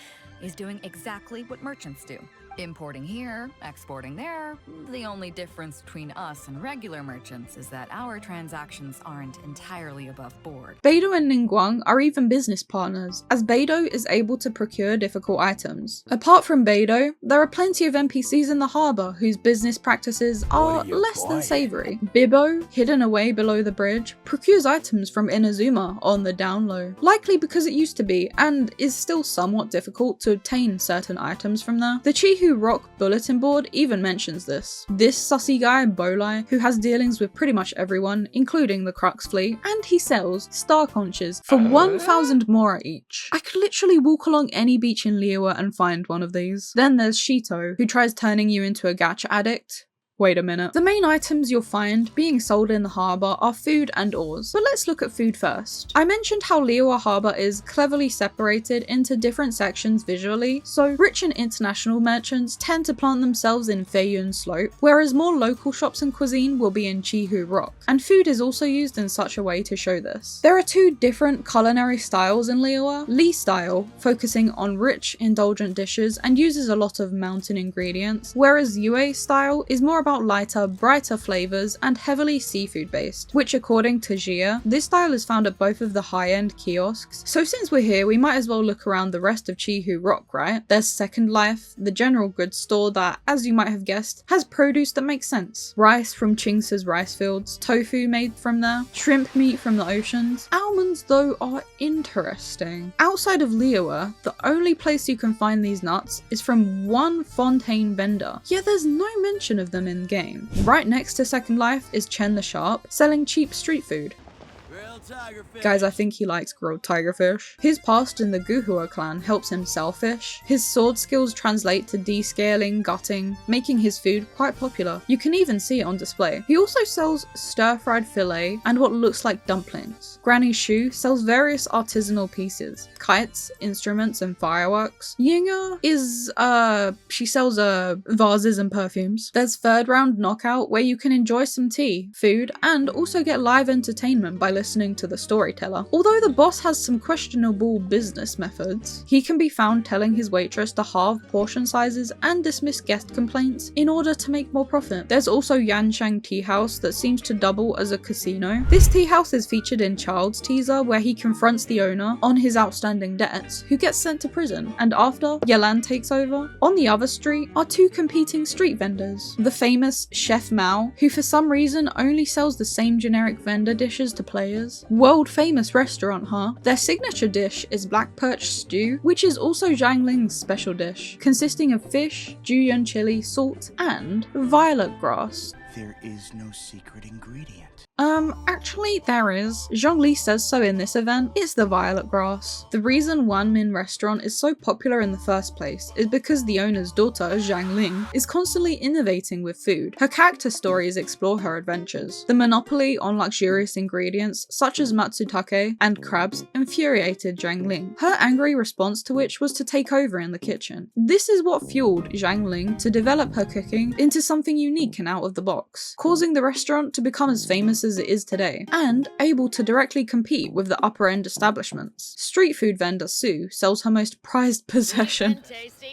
E: is doing exactly what merchants do. Importing here, exporting there. The only difference between us and regular merchants is that our transactions aren't entirely above board.
A: Beidou and Ningguang are even business partners, as Beidou is able to procure difficult items. Apart from Beidou, there are plenty of NPCs in the harbour whose business practices are less than savoury. Bibbo, hidden away below the bridge, procures items from Inazuma on the down low, likely because it used to be, and is still somewhat difficult to obtain certain items from there. The Chihu Rock bulletin board even mentions this. This sussy guy, Bolai, who has dealings with pretty much everyone, including the Crux fleet, and he sells star conches for 1,000 mora each. I could literally walk along any beach in Liyue and find one of these. Then there's Shito, who tries turning you into a gacha addict. Wait a minute. The main items you'll find being sold in the harbour are food and ores, but let's look at food first. I mentioned how Liyue Harbour is cleverly separated into different sections visually, so rich and international merchants tend to plant themselves in Feiyun Slope, whereas more local shops and cuisine will be in Chihu Rock, and food is also used in such a way to show this. There are two different culinary styles in Liyue. Li style, focusing on rich, indulgent dishes and uses a lot of mountain ingredients, whereas Yue style is more about lighter, brighter flavours and heavily seafood based, which according to Jia, this style is found at both of the high-end kiosks. So since we're here, we might as well look around the rest of Chihu Rock, right? There's Second Life, the general goods store that, as you might have guessed, has produce that makes sense. Rice from Qingce's rice fields, tofu made from there, shrimp meat from the oceans. Almonds though are interesting. Outside of Liyue, the only place you can find these nuts is from one Fontaine vendor, yet there's no mention of them in game. Right next to Second Life is Chen the Sharp, selling cheap street food. Guys, I think he likes grilled tigerfish. His past in the Guhua clan helps him sell fish. His sword skills translate to descaling, gutting, making his food quite popular. You can even see it on display. He also sells stir-fried fillet and what looks like dumplings. Granny Shu sells various artisanal pieces, kites, instruments, and fireworks. Yinga is, she sells, vases and perfumes. There's Third Round Knockout, where you can enjoy some tea, food, and also get live entertainment by listening to the storyteller. Although the boss has some questionable business methods, he can be found telling his waitress to halve portion sizes and dismiss guest complaints in order to make more profit. There's also Yanshang Tea House that seems to double as a casino. This tea house is featured in Child's teaser where he confronts the owner on his outstanding debts, who gets sent to prison, and after, Yelan takes over. On the other street are two competing street vendors. The famous Chef Mao, who for some reason only sells the same generic vendor dishes to players. World famous restaurant, huh? Their signature dish is black perch stew, which is also Zhang Ling's special dish, consisting of fish, jueyun chili, salt, and violet grass.
F: There is no secret ingredient.
A: Actually there is. Zhongli says so in this event. It's the violet grass. The reason Wanmin restaurant is so popular in the first place is because the owner's daughter, Zhang Ling, is constantly innovating with food. Her character stories explore her adventures. The monopoly on luxurious ingredients, such as matsutake and crabs, infuriated Zhang Ling. Her angry response to which was to take over in the kitchen. This is what fueled Zhang Ling to develop her cooking into something unique and out of the box, causing the restaurant to become as famous as it is today, and able to directly compete with the upper end establishments. Street food vendor Sue sells her most prized possession,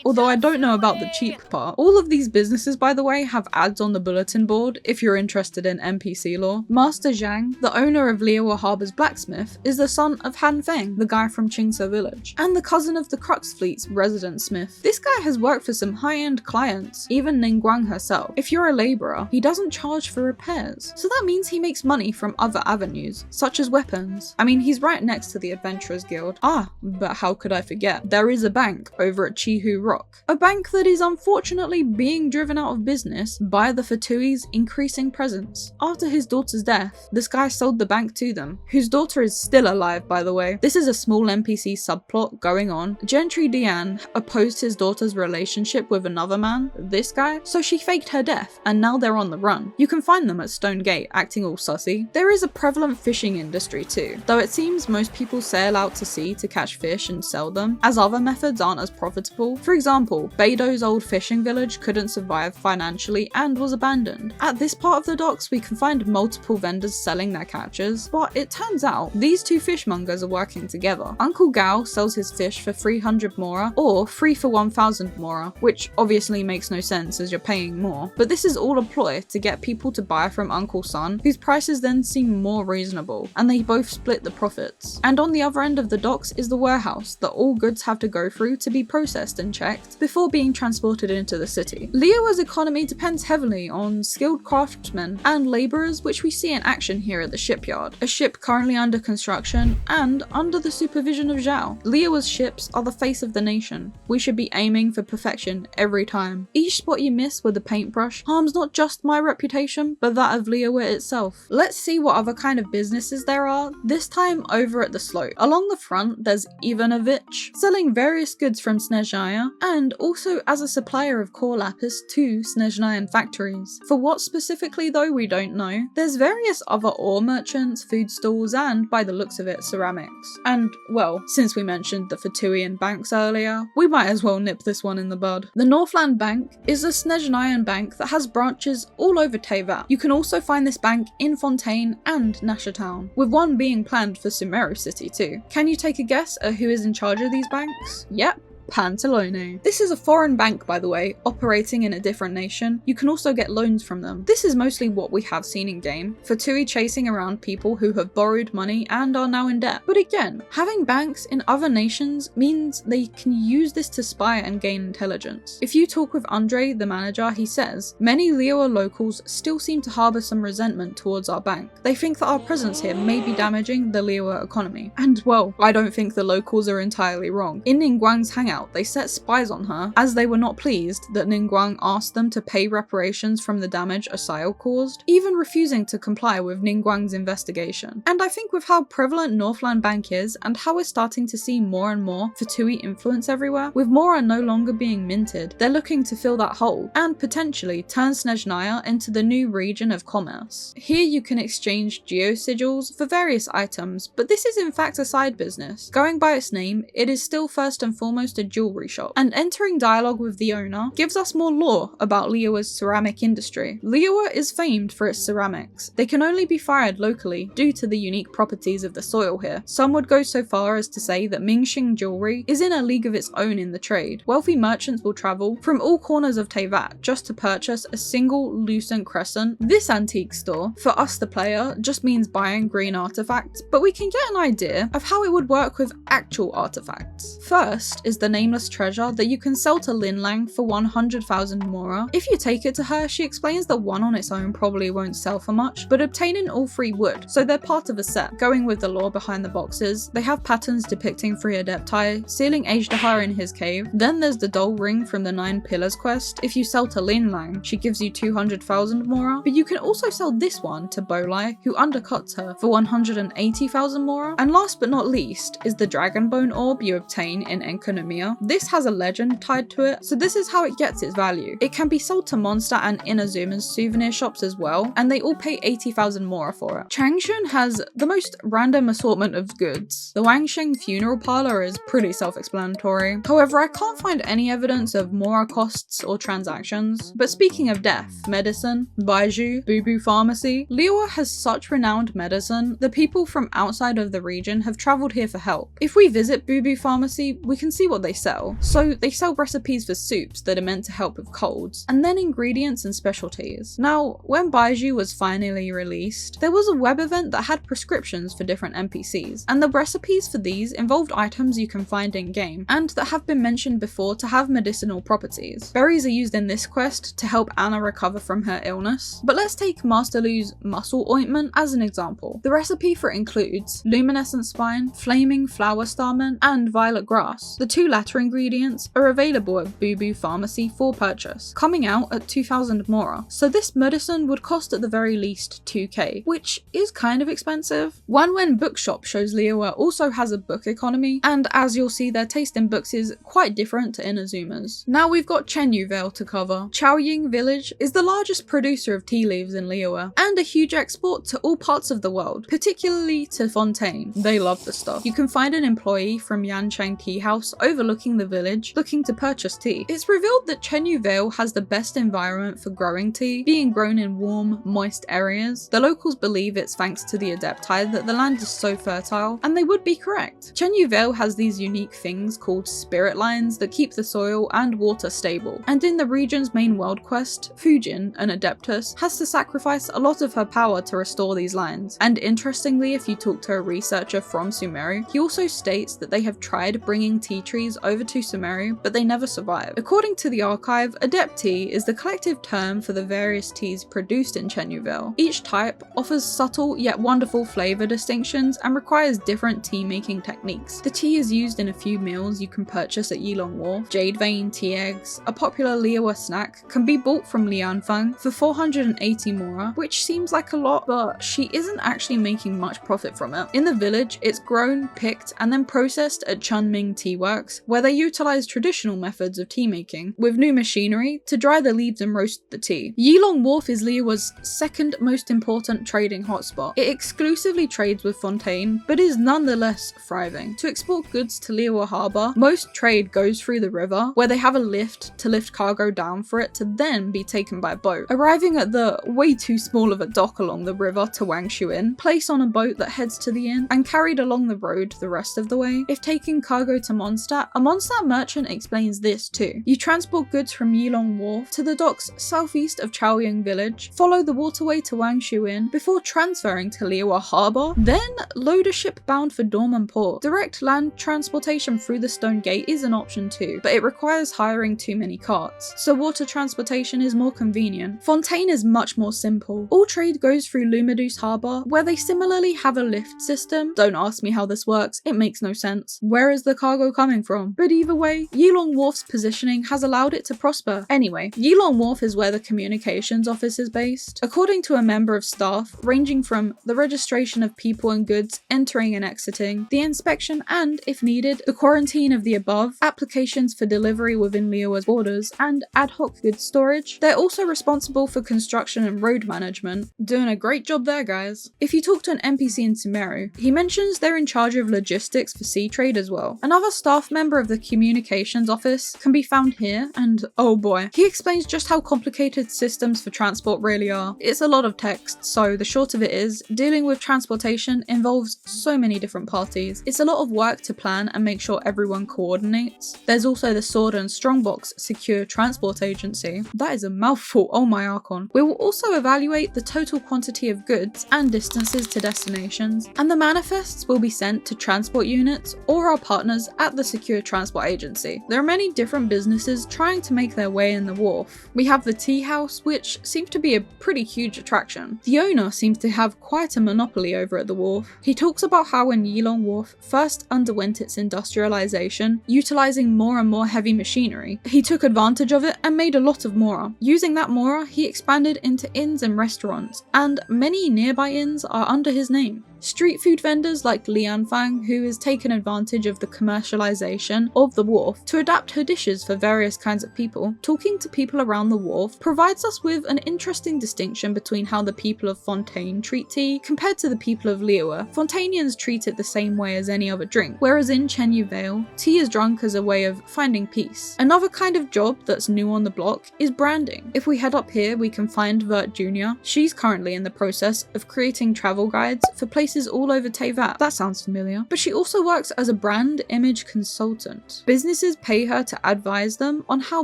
A: although I don't know about the cheap part. All of these businesses, by the way, have ads on the bulletin board if you're interested in NPC lore. Master Zhang, the owner of Liyue Harbour's blacksmith, is the son of Han Feng, the guy from Qingce village, and the cousin of the Crux fleet's resident smith. This guy has worked for some high-end clients, even Ningguang herself. If you're a labourer, he doesn't charge for repairs, so that means he makes makes money from other avenues, such as weapons. I mean, he's right next to the Adventurers Guild. Ah, but how could I forget? There is a bank over at Chihu Rock. A bank that is unfortunately being driven out of business by the Fatui's increasing presence. After his daughter's death, this guy sold the bank to them, whose daughter is still alive, by the way. This is a small NPC subplot going on. Gentry Diane opposed his daughter's relationship with another man, this guy, so she faked her death, and now they're on the run. You can find them at Stone Gate, acting all sussy. There is a prevalent fishing industry too, though it seems most people sail out to sea to catch fish and sell them, as other methods aren't as profitable. For example, Beidou's old fishing village couldn't survive financially and was abandoned. At this part of the docks, we can find multiple vendors selling their catches, but it turns out these two fishmongers are working together. Uncle Gao sells his fish for 300 mora, or 3 for 1000 mora, which obviously makes no sense as you're paying more, but this is all a ploy to get people to buy from Uncle Son, whose prices then seem more reasonable, and they both split the profits. And on the other end of the docks is the warehouse that all goods have to go through to be processed and checked before being transported into the city. Liyue's economy depends heavily on skilled craftsmen and labourers, which we see in action here at the shipyard, a ship currently under construction and under the supervision of Zhao. Liyue's ships are the face of the nation. We should be aiming for perfection every time. Each spot you miss with a paintbrush harms not just my reputation, but that of Liyue itself. Let's see what other kind of businesses there are, this time over at the slope. Along the front, there's Ivanovich, selling various goods from Snezhnaya, and also as a supplier of core lapis to Snezhnayan factories. For what specifically though, we don't know. There's various other ore merchants, food stalls, and by the looks of it, ceramics. And well, since we mentioned the Fatuian banks earlier, we might as well nip this one in the bud. The Northland Bank is a Snezhnayan bank that has branches all over Teyvat. You can also find this bank in Fontaine and Nasha Town, with one being planned for Sumeru City too. Can you take a guess at who is in charge of these banks? Yep. Pantalone. This is a foreign bank, by the way, operating in a different nation. You can also get loans from them. This is mostly what we have seen in game, Fatui chasing around people who have borrowed money and are now in debt. But again, having banks in other nations means they can use this to spy and gain intelligence. If you talk with Andre, the manager, he says, many Liyue locals still seem to harbour some resentment towards our bank. They think that our presence here may be damaging the Liyue economy. And well, I don't think the locals are entirely wrong. In Ningguang's hangout, they set spies on her, as they were not pleased that Ningguang asked them to pay reparations from the damage Asile caused, even refusing to comply with Ningguang's investigation. And I think with how prevalent Northland Bank is, and how we're starting to see more and more Fatui influence everywhere, with mora no longer being minted, they're looking to fill that hole, and potentially turn Snezhnaya into the new region of commerce. Here you can exchange geosigils for various items, but this is in fact a side business. Going by its name, it is still first and foremost a jewelry shop, and entering dialogue with the owner gives us more lore about Liyue's ceramic industry. Liyue is famed for its ceramics. They can only be fired locally due to the unique properties of the soil here. Some would go so far as to say that Mingxing jewelry is in a league of its own in the trade. Wealthy merchants will travel from all corners of Teyvat just to purchase a single lucent crescent. This antique store, for us the player, just means buying green artifacts, but we can get an idea of how it would work with actual artifacts. First is the nameless treasure that you can sell to Linlang for 100,000 mora. If you take it to her, she explains that one on its own probably won't sell for much, but obtaining all three would, so they're part of a set. Going with the lore behind the boxes, they have patterns depicting 3 Adepti, sealing Ajdahar in his cave. Then there's the doll ring from the 9 Pillars quest. If you sell to Linlang, she gives you 200,000 mora, but you can also sell this one to Bolai, who undercuts her for 180,000 mora. And last but not least is the Dragon Bone orb you obtain in Enkonomiya. This has a legend tied to it, so this is how it gets its value. It can be sold to mondstadt and Inazuma's souvenir shops as well, and they all pay 80,000 mora for it. Changshun has the most random assortment of goods. The Wangsheng funeral parlor is pretty self-explanatory. However, I can't find any evidence of mora costs or transactions. But speaking of death, medicine, baiju, boo-boo pharmacy, Liyue has such renowned medicine that people from outside of the region have travelled here for help. If we visit boo-boo pharmacy, we can see what they they sell. So they sell recipes for soups that are meant to help with colds, and then ingredients and specialties. Now, when Baiju was finally released, there was a web event that had prescriptions for different NPCs, and the recipes for these involved items you can find in-game, and that have been mentioned before to have medicinal properties. Berries are used in this quest to help Anna recover from her illness. But let's take Master Lu's muscle ointment as an example. The recipe for it includes luminescent spine, flaming flower starman, and violet grass. The two latter ingredients are available at Boo Boo Pharmacy for purchase, coming out at 2,000 mora. So this medicine would cost at the very least 2k, which is kind of expensive. One Wen Bookshop shows Liyue also has a book economy, and as you'll see, their taste in books is quite different to Inazuma's. Now we've got Chenyu Vale to cover. Chaoying Village is the largest producer of tea leaves in Liyue, and a huge export to all parts of the world, particularly to Fontaine. They love the stuff. You can find an employee from Yanchang Tea House overlooking the village looking to purchase tea. It's revealed that Chenyu Vale has the best environment for growing tea, being grown in warm, moist areas. The locals believe it's thanks to the Adepti that the land is so fertile, and they would be correct. Chenyu Vale has these unique things called spirit lines that keep the soil and water stable, and in the region's main world quest, Fujin, an Adeptus, has to sacrifice a lot of her power to restore these lines. And interestingly, if you talk to a researcher from Sumeru, he also states that they have tried bringing tea trees over to Sumeru, but they never survived. According to the archive, Adept tea is the collective term for the various teas produced in Chenyu Vale. Each type offers subtle yet wonderful flavour distinctions and requires different tea making techniques. The tea is used in a few meals you can purchase at Yilong Wharf. Jade Vein tea eggs, a popular Liyue snack, can be bought from Lianfang for 480 mora, which seems like a lot, but she isn't actually making much profit from it. In the village, it's grown, picked, and then processed at Chunming Tea Works, where they utilise traditional methods of tea making, with new machinery to dry the leaves and roast the tea. Yilong Wharf is Liyue's second most important trading hotspot. It exclusively trades with Fontaine, but is nonetheless thriving. To export goods to Liyue Harbour, most trade goes through the river, where they have a lift to lift cargo down for it to then be taken by boat. Arriving at the way too small of a dock along the river to Wangshu Inn, place on a boat that heads to the inn, and carried along the road the rest of the way. If taking cargo to Mondstadt, a Mondstadt merchant explains this too. You transport goods from Yilong Wharf to the docks southeast of Chaoying Village, follow the waterway to Wangshu Inn before transferring to Liyue Harbour, then load a ship bound for Dorman Port. Direct land transportation through the Stone Gate is an option too, but it requires hiring too many carts, so water transportation is more convenient. Fontaine is much more simple. All trade goes through Lumidoos Harbour, where they similarly have a lift system. Don't ask me how this works, it makes no sense. Where is the cargo coming from? But either way, Yilong Wharf's positioning has allowed it to prosper. Anyway, Yilong Wharf is where the communications office is based. According to a member of staff, ranging from the registration of people and goods entering and exiting, the inspection and, if needed, the quarantine of the above, applications for delivery within Liyue's borders, and ad hoc goods storage, they're also responsible for construction and road management. Doing a great job there, guys. If you talk to an NPC in Sumeru, he mentions they're in charge of logistics for sea trade as well. Another staff member of the communications office can be found here, and oh boy, he explains just how complicated systems for transport really are. It's a lot of text, so the short of it is, dealing with transportation involves so many different parties. It's a lot of work to plan and make sure everyone coordinates. There's also the Sword and Strongbox Secure Transport Agency. That is a mouthful, oh my Archon. We will also evaluate the total quantity of goods and distances to destinations, and the manifests will be sent to transport units or our partners at the Secure Transport Agency. There are many different businesses trying to make their way in the wharf. We have the tea house, which seems to be a pretty huge attraction. The owner seems to have quite a monopoly over at the wharf. He talks about how when Yilong Wharf first underwent its industrialization, utilizing more and more heavy machinery, he took advantage of it and made a lot of mora. Using that mora, he expanded into inns and restaurants, and many nearby inns are under his name. Street food vendors like Lianfang, who has taken advantage of the commercialization of the wharf to adapt her dishes for various kinds of people. Talking to people around the wharf provides us with an interesting distinction between how the people of Fontaine treat tea compared to the people of Liyue. Fontainians treat it the same way as any other drink, whereas in Chenyu Vale, tea is drunk as a way of finding peace. Another kind of job that's new on the block is branding. If we head up here, we can find Vert Jr. She's currently in the process of creating travel guides for places places all over Teyvat. That sounds familiar. But she also works as a brand image consultant. Businesses pay her to advise them on how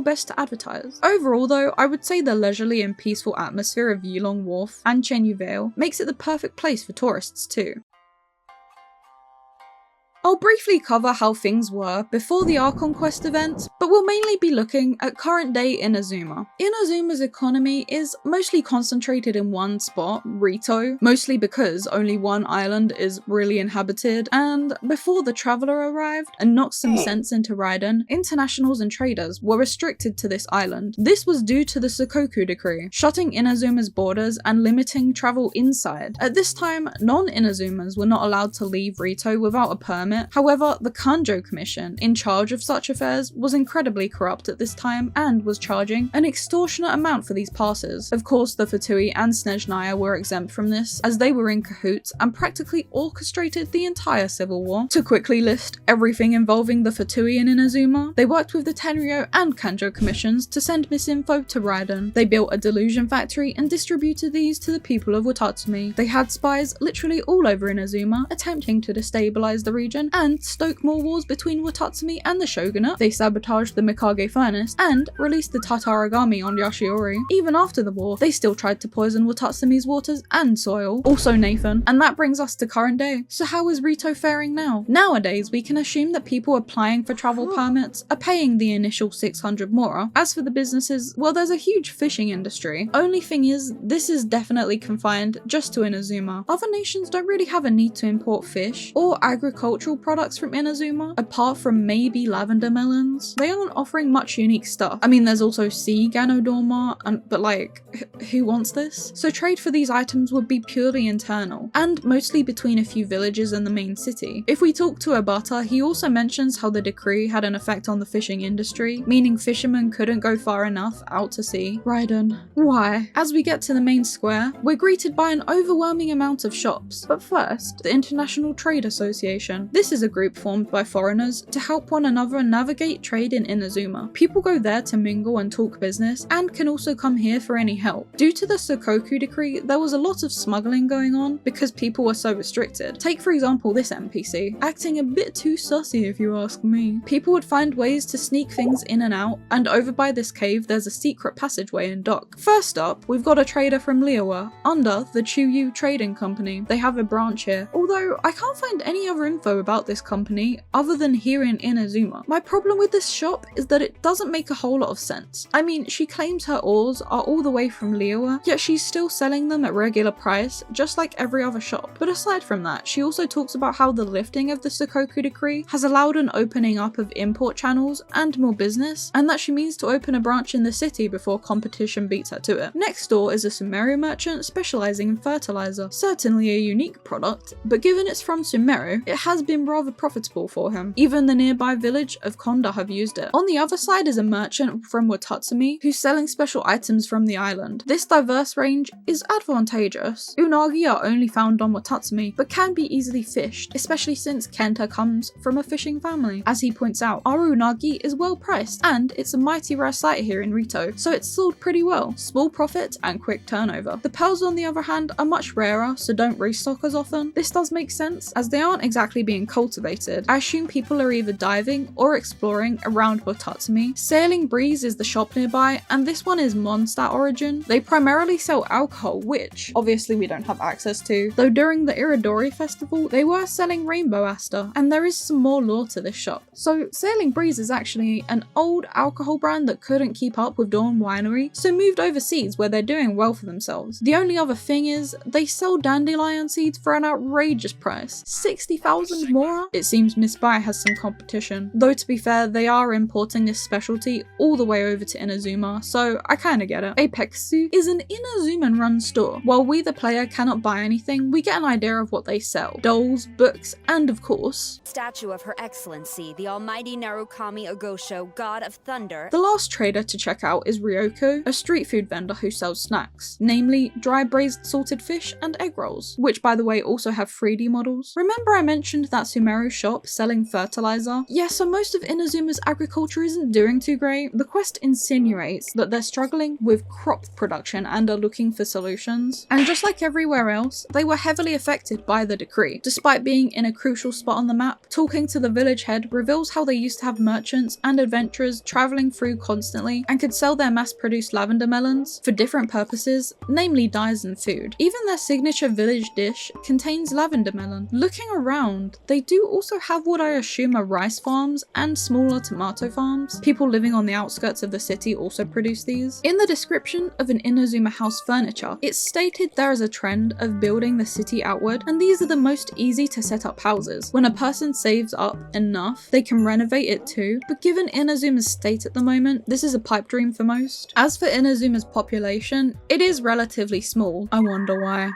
A: best to advertise. Overall though, I would say the leisurely and peaceful atmosphere of Yulong Wharf and Chenyu Vale makes it the perfect place for tourists too. I'll briefly cover how things were before the Archon Quest event, but we'll mainly be looking at current day Inazuma. Inazuma's economy is mostly concentrated in one spot, Rito, mostly because only one island is really inhabited, and before the Traveler arrived and knocked some sense into Raiden, internationals and traders were restricted to this island. This was due to the Sakoku Decree, shutting Inazuma's borders and limiting travel inside. At this time, non-Inazumas were not allowed to leave Rito without a permit. However, the Kanjo Commission, in charge of such affairs, was incredibly corrupt at this time and was charging an extortionate amount for these passes. Of course, the Fatui and Snezhnaya were exempt from this, as they were in cahoots and practically orchestrated the entire civil war. To quickly list everything involving the Fatui and Inazuma, they worked with the Tenryo and Kanjo Commissions to send misinfo to Raiden. They built a delusion factory and distributed these to the people of Watatsumi. They had spies literally all over Inazuma, attempting to destabilize the region and stoke more wars between Watatsumi and the shogunate. They sabotaged the Mikage furnace and released the Tataragami on Yashiori. Even after the war, they still tried to poison Watatsumi's waters and soil, also Nathan, and that brings us to current day. So how is Rito faring now? Nowadays, we can assume that people applying for travel permits are paying the initial 600 mora. As for the businesses, well, there's a huge fishing industry. Only thing is, this is definitely confined just to Inazuma. Other nations don't really have a need to import fish or agricultural products from Inazuma, apart from maybe lavender melons. They aren't offering much unique stuff. I mean, there's also sea Ganodorma, but like, who wants this? So trade for these items would be purely internal, and mostly between a few villages and the main city. If we talk to Abata, he also mentions how the decree had an effect on the fishing industry, meaning fishermen couldn't go far enough out to sea. Raiden, why? As we get to the main square, we're greeted by an overwhelming amount of shops. But first, the International Trade Association. This is a group formed by foreigners to help one another navigate trade in Inazuma. People go there to mingle and talk business, and can also come here for any help. Due to the Sakoku Decree, there was a lot of smuggling going on because people were so restricted. Take for example this NPC, acting a bit too sussy if you ask me. People would find ways to sneak things in and out, and over by this cave there's a secret passageway and dock. First up, we've got a trader from liyue, under the Liyue Trading Company. They have a branch here, although I can't find any other info about this company other than here in Inazuma. My problem with this shop is that it doesn't make a whole lot of sense. I mean, she claims her ores are all the way from liyue, yet she's still selling them at regular price, just like every other shop. But aside from that, she also talks about how the lifting of the Sakoku Decree has allowed an opening up of import channels and more business, and that she means to open a branch in the city before competition beats her to it. Next door is a Sumeru merchant specializing in fertilizer. Certainly a unique product, but given it's from Sumeru, it has been rather profitable for him. Even the nearby village of Konda have used it. On the other side is a merchant from Watatsumi who's selling special items from the island. This diverse range is advantageous. Unagi are only found on Watatsumi, but can be easily fished, especially since Kenta comes from a fishing family. As he points out, our unagi is well priced, and it's a mighty rare sight here in Rito, so it's sold pretty well. Small profit and quick turnover. The pearls on the other hand are much rarer, so don't restock as often. This does make sense, as they aren't exactly being cultivated. I assume people are either diving or exploring around Watatsumi. Sailing Breeze is the shop nearby, and this one is Mondstadt origin. They primarily sell alcohol, which obviously we don't have access to, though during the Iridori festival they were selling Rainbow Aster, and there is some more lore to this shop. So Sailing Breeze is actually an old alcohol brand that couldn't keep up with Dawn Winery, so moved overseas where they're doing well for themselves. The only other thing is, they sell dandelion seeds for an outrageous price, 60,000 mora? It seems Miss Bai has some competition, though to be fair, they are importing this specialty all the way over to Inazuma, so I kinda get it. Apexu is an Inazuman run store. While we the player cannot buy anything, we get an idea of what they sell. Dolls, books, and of course,
G: statue of Her Excellency, the Almighty Narukami Ogosho, God of Thunder.
A: The last trader to check out is Ryoko, a street food vendor who sells snacks, namely dry braised salted fish and egg rolls, which by the way also have 3D models. Remember I mentioned that Natsumeru shop selling fertilizer. Yeah, so most of Inazuma's agriculture isn't doing too great. The quest insinuates that they're struggling with crop production and are looking for solutions. And just like everywhere else, they were heavily affected by the decree. Despite being in a crucial spot on the map, talking to the village head reveals how they used to have merchants and adventurers traveling through constantly and could sell their mass-produced lavender melons for different purposes, namely dyes and food. Even their signature village dish contains lavender melon. Looking around, they do also have what I assume are rice farms and smaller tomato farms. People living on the outskirts of the city also produce these. In the description of an Inazuma house furniture, it's stated there is a trend of building the city outward, and these are the most easy to set up houses. When a person saves up enough, they can renovate it too, but given Inazuma's state at the moment, this is a pipe dream for most. As for Inazuma's population, it is relatively small. I wonder why.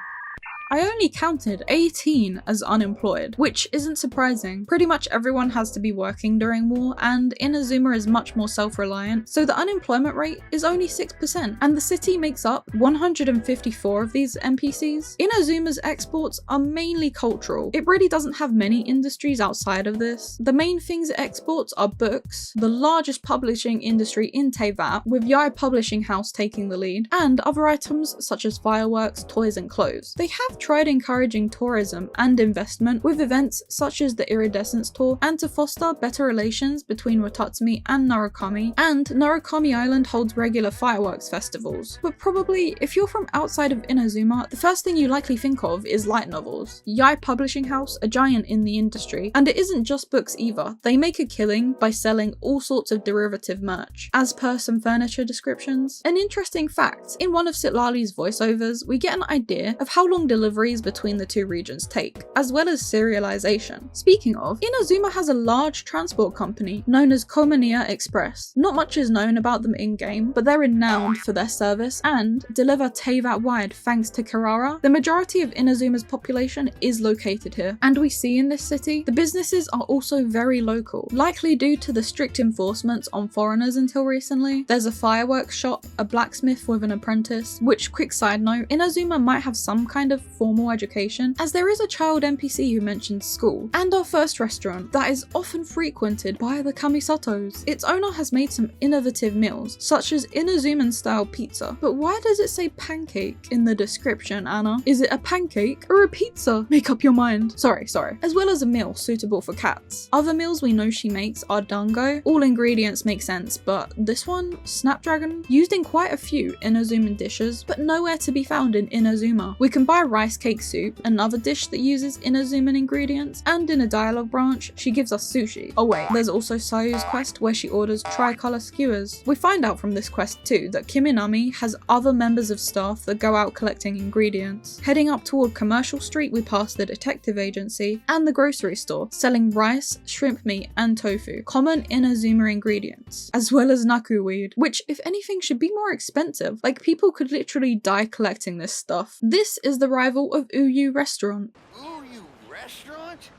A: I only counted 18 as unemployed, which isn't surprising. Pretty much everyone has to be working during war, and Inazuma is much more self-reliant, so the unemployment rate is only 6%, and the city makes up 154 of these NPCs. Inazuma's exports are mainly cultural. It really doesn't have many industries outside of this. The main things it exports are books, the largest publishing industry in Teyvat, with Yae Publishing House taking the lead, and other items such as fireworks, toys, and clothes. They have tried encouraging tourism and investment with events such as the Iridescence Tour and to foster better relations between Watatsumi and Narukami, and Narukami Island holds regular fireworks festivals. But probably, if you're from outside of Inazuma, the first thing you likely think of is light novels. Yae Publishing House, a giant in the industry, and it isn't just books either. They make a killing by selling all sorts of derivative merch, as per some furniture descriptions. An interesting fact, in one of Sitlali's voiceovers, we get an idea of how long deliveries between the two regions take, as well as serialization. Speaking of, Inazuma has a large transport company known as Komania Express. Not much is known about them in-game, but they're renowned for their service and deliver Teyvat-wide thanks to Carrara. The majority of Inazuma's population is located here, and we see in this city, the businesses are also very local, likely due to the strict enforcements on foreigners until recently. There's a fireworks shop, a blacksmith with an apprentice, which, quick side note, Inazuma might have some kind of formal education, as there is a child NPC who mentions school, and our first restaurant that is often frequented by the Kamisatos. Its owner has made some innovative meals, such as Inazuman style pizza. But why does it say pancake in the description, Anna? Is it a pancake or a pizza? Make up your mind. Sorry. As well as a meal suitable for cats. Other meals we know she makes are dango. All ingredients make sense, but this one, snapdragon, used in quite a few Inazuman dishes, but nowhere to be found in Inazuma. We can buy rice cake soup, another dish that uses Inazuman ingredients, and in a dialogue branch, she gives us sushi. Oh wait, there's also Sayu's quest where she orders tricolor skewers. We find out from this quest too that Kiminami has other members of staff that go out collecting ingredients. Heading up toward Commercial Street, we pass the detective agency and the grocery store, selling rice, shrimp meat, and tofu, common Inazuma ingredients, as well as naku weed, which if anything should be more expensive. Like, people could literally die collecting this stuff. This is the rival of Uyu Restaurant.
H: Liyue Restaurant?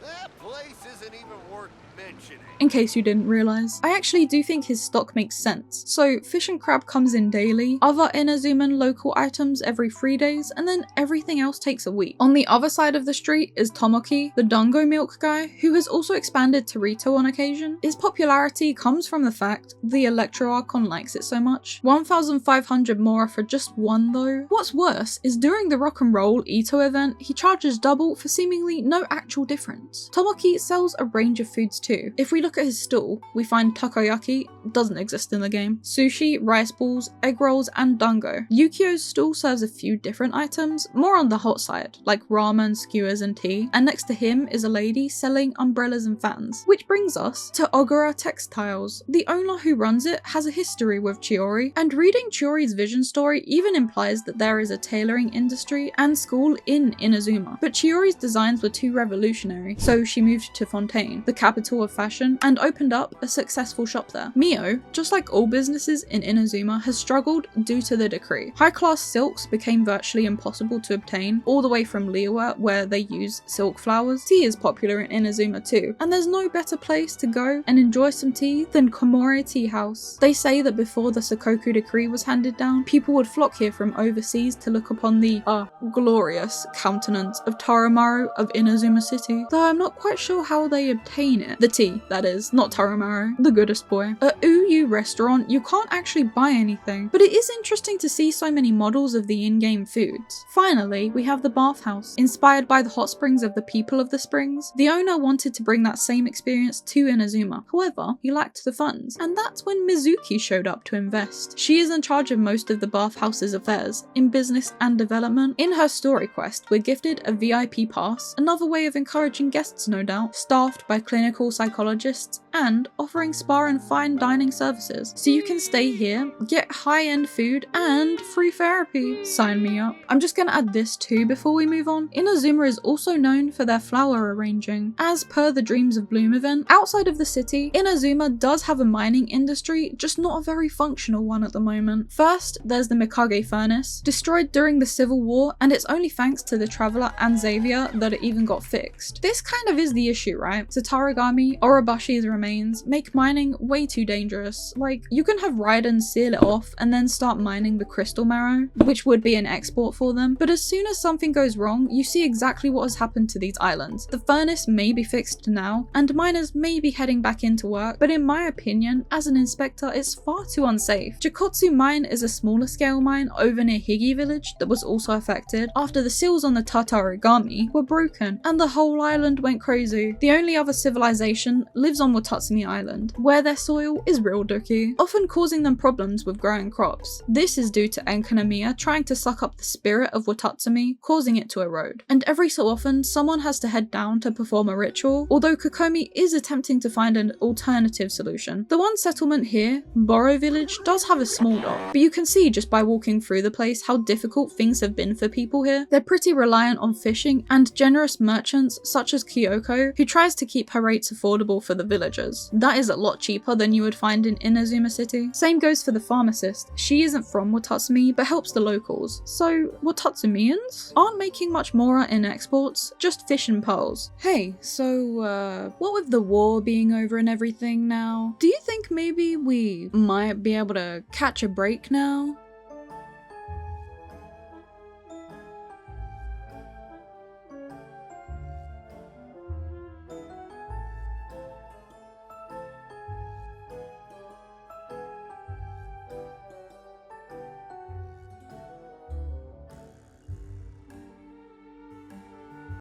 H: That place isn't even worth mentioning.
A: In case you didn't realise. I actually do think his stock makes sense. So fish and crab comes in daily, other Inazuman local items every 3 days, and then everything else takes a week. On the other side of the street is Tomoki, the dango milk guy, who has also expanded to Rito on occasion. His popularity comes from the fact the Electro Archon likes it so much. 1,500 mora for just one though. What's worse is during the Rock and Roll Ito event, he charges double for seemingly no actual difference. Tomoki sells a range of foods too. If we look at his stall, we find takoyaki, doesn't exist in the game, sushi, rice balls, egg rolls, and dango. Yukio's stall serves a few different items, more on the hot side, like ramen, skewers, and tea, and next to him is a lady selling umbrellas and fans. Which brings us to Ogura Textiles. The owner who runs it has a history with Chiori, and reading Chiori's vision story even implies that there is a tailoring industry and school in Inazuma. But Chiori's designs were too revolutionary, so she moved to Fontaine, the capital of fashion, and opened up a successful shop there. Mio, just like all businesses in Inazuma, has struggled due to the decree. High-class silks became virtually impossible to obtain, all the way from liyue, where they use silk flowers. Tea is popular in Inazuma too, and there's no better place to go and enjoy some tea than Komore Tea House. They say that before the Sakoku decree was handed down, people would flock here from overseas to look upon the glorious countenance of Taromaru of Inazuma City. The I'm not quite sure how they obtain it. The tea, that is, not Tarumaru, the goodest boy. At Liyue restaurant, you can't actually buy anything, but it is interesting to see so many models of the in-game foods. Finally, we have the bathhouse. Inspired by the hot springs of the people of the springs, the owner wanted to bring that same experience to Inazuma. However, he lacked the funds, and that's when Mizuki showed up to invest. She is in charge of most of the bathhouse's affairs, in business and development. In her story quest, we're gifted a VIP pass, another way of encouraging guests no doubt, staffed by clinical psychologists, and offering spa and fine dining services. So you can stay here, get high-end food, and free therapy. Sign me up. I'm just gonna add this too before we move on. Inazuma is also known for their flower arranging. As per the Dreams of Bloom event, outside of the city, Inazuma does have a mining industry, just not a very functional one at the moment. First, there's the Mikage furnace, destroyed during the Civil War, and it's only thanks to the Traveler and Xavier that it even got fixed. This kind of is the issue, right? Tatarigami, Orobashi's remains, make mining way too dangerous. Like, you can have Raiden seal it off and then start mining the crystal marrow, which would be an export for them, but as soon as something goes wrong, you see exactly what has happened to these islands. The furnace may be fixed now, and miners may be heading back into work, but in my opinion, as an inspector, it's far too unsafe. Jikotsu Mine is a smaller scale mine over near Higi village that was also affected after the seals on the Tatarigami were broken, and the whole island went crazy. The only other civilization lives on Watatsumi Island, where their soil is real dookie, often causing them problems with growing crops. This is due to Enkanomiya trying to suck up the spirit of Watatsumi, causing it to erode. And every so often, someone has to head down to perform a ritual, although Kokomi is attempting to find an alternative solution. The one settlement here, Boro Village, does have a small dock, but you can see just by walking through the place how difficult things have been for people here. They're pretty reliant on fishing and generous merchants such as Kyoko, who tries to keep her rates affordable for the villagers. That is a lot cheaper than you would find in Inazuma City. Same goes for the pharmacist. She isn't from Watatsumi, but helps the locals. So Watatsumians aren't making much mora in exports, just fish and pearls. Hey, so what with the war being over and everything now, do you think maybe we might be able to catch a break now?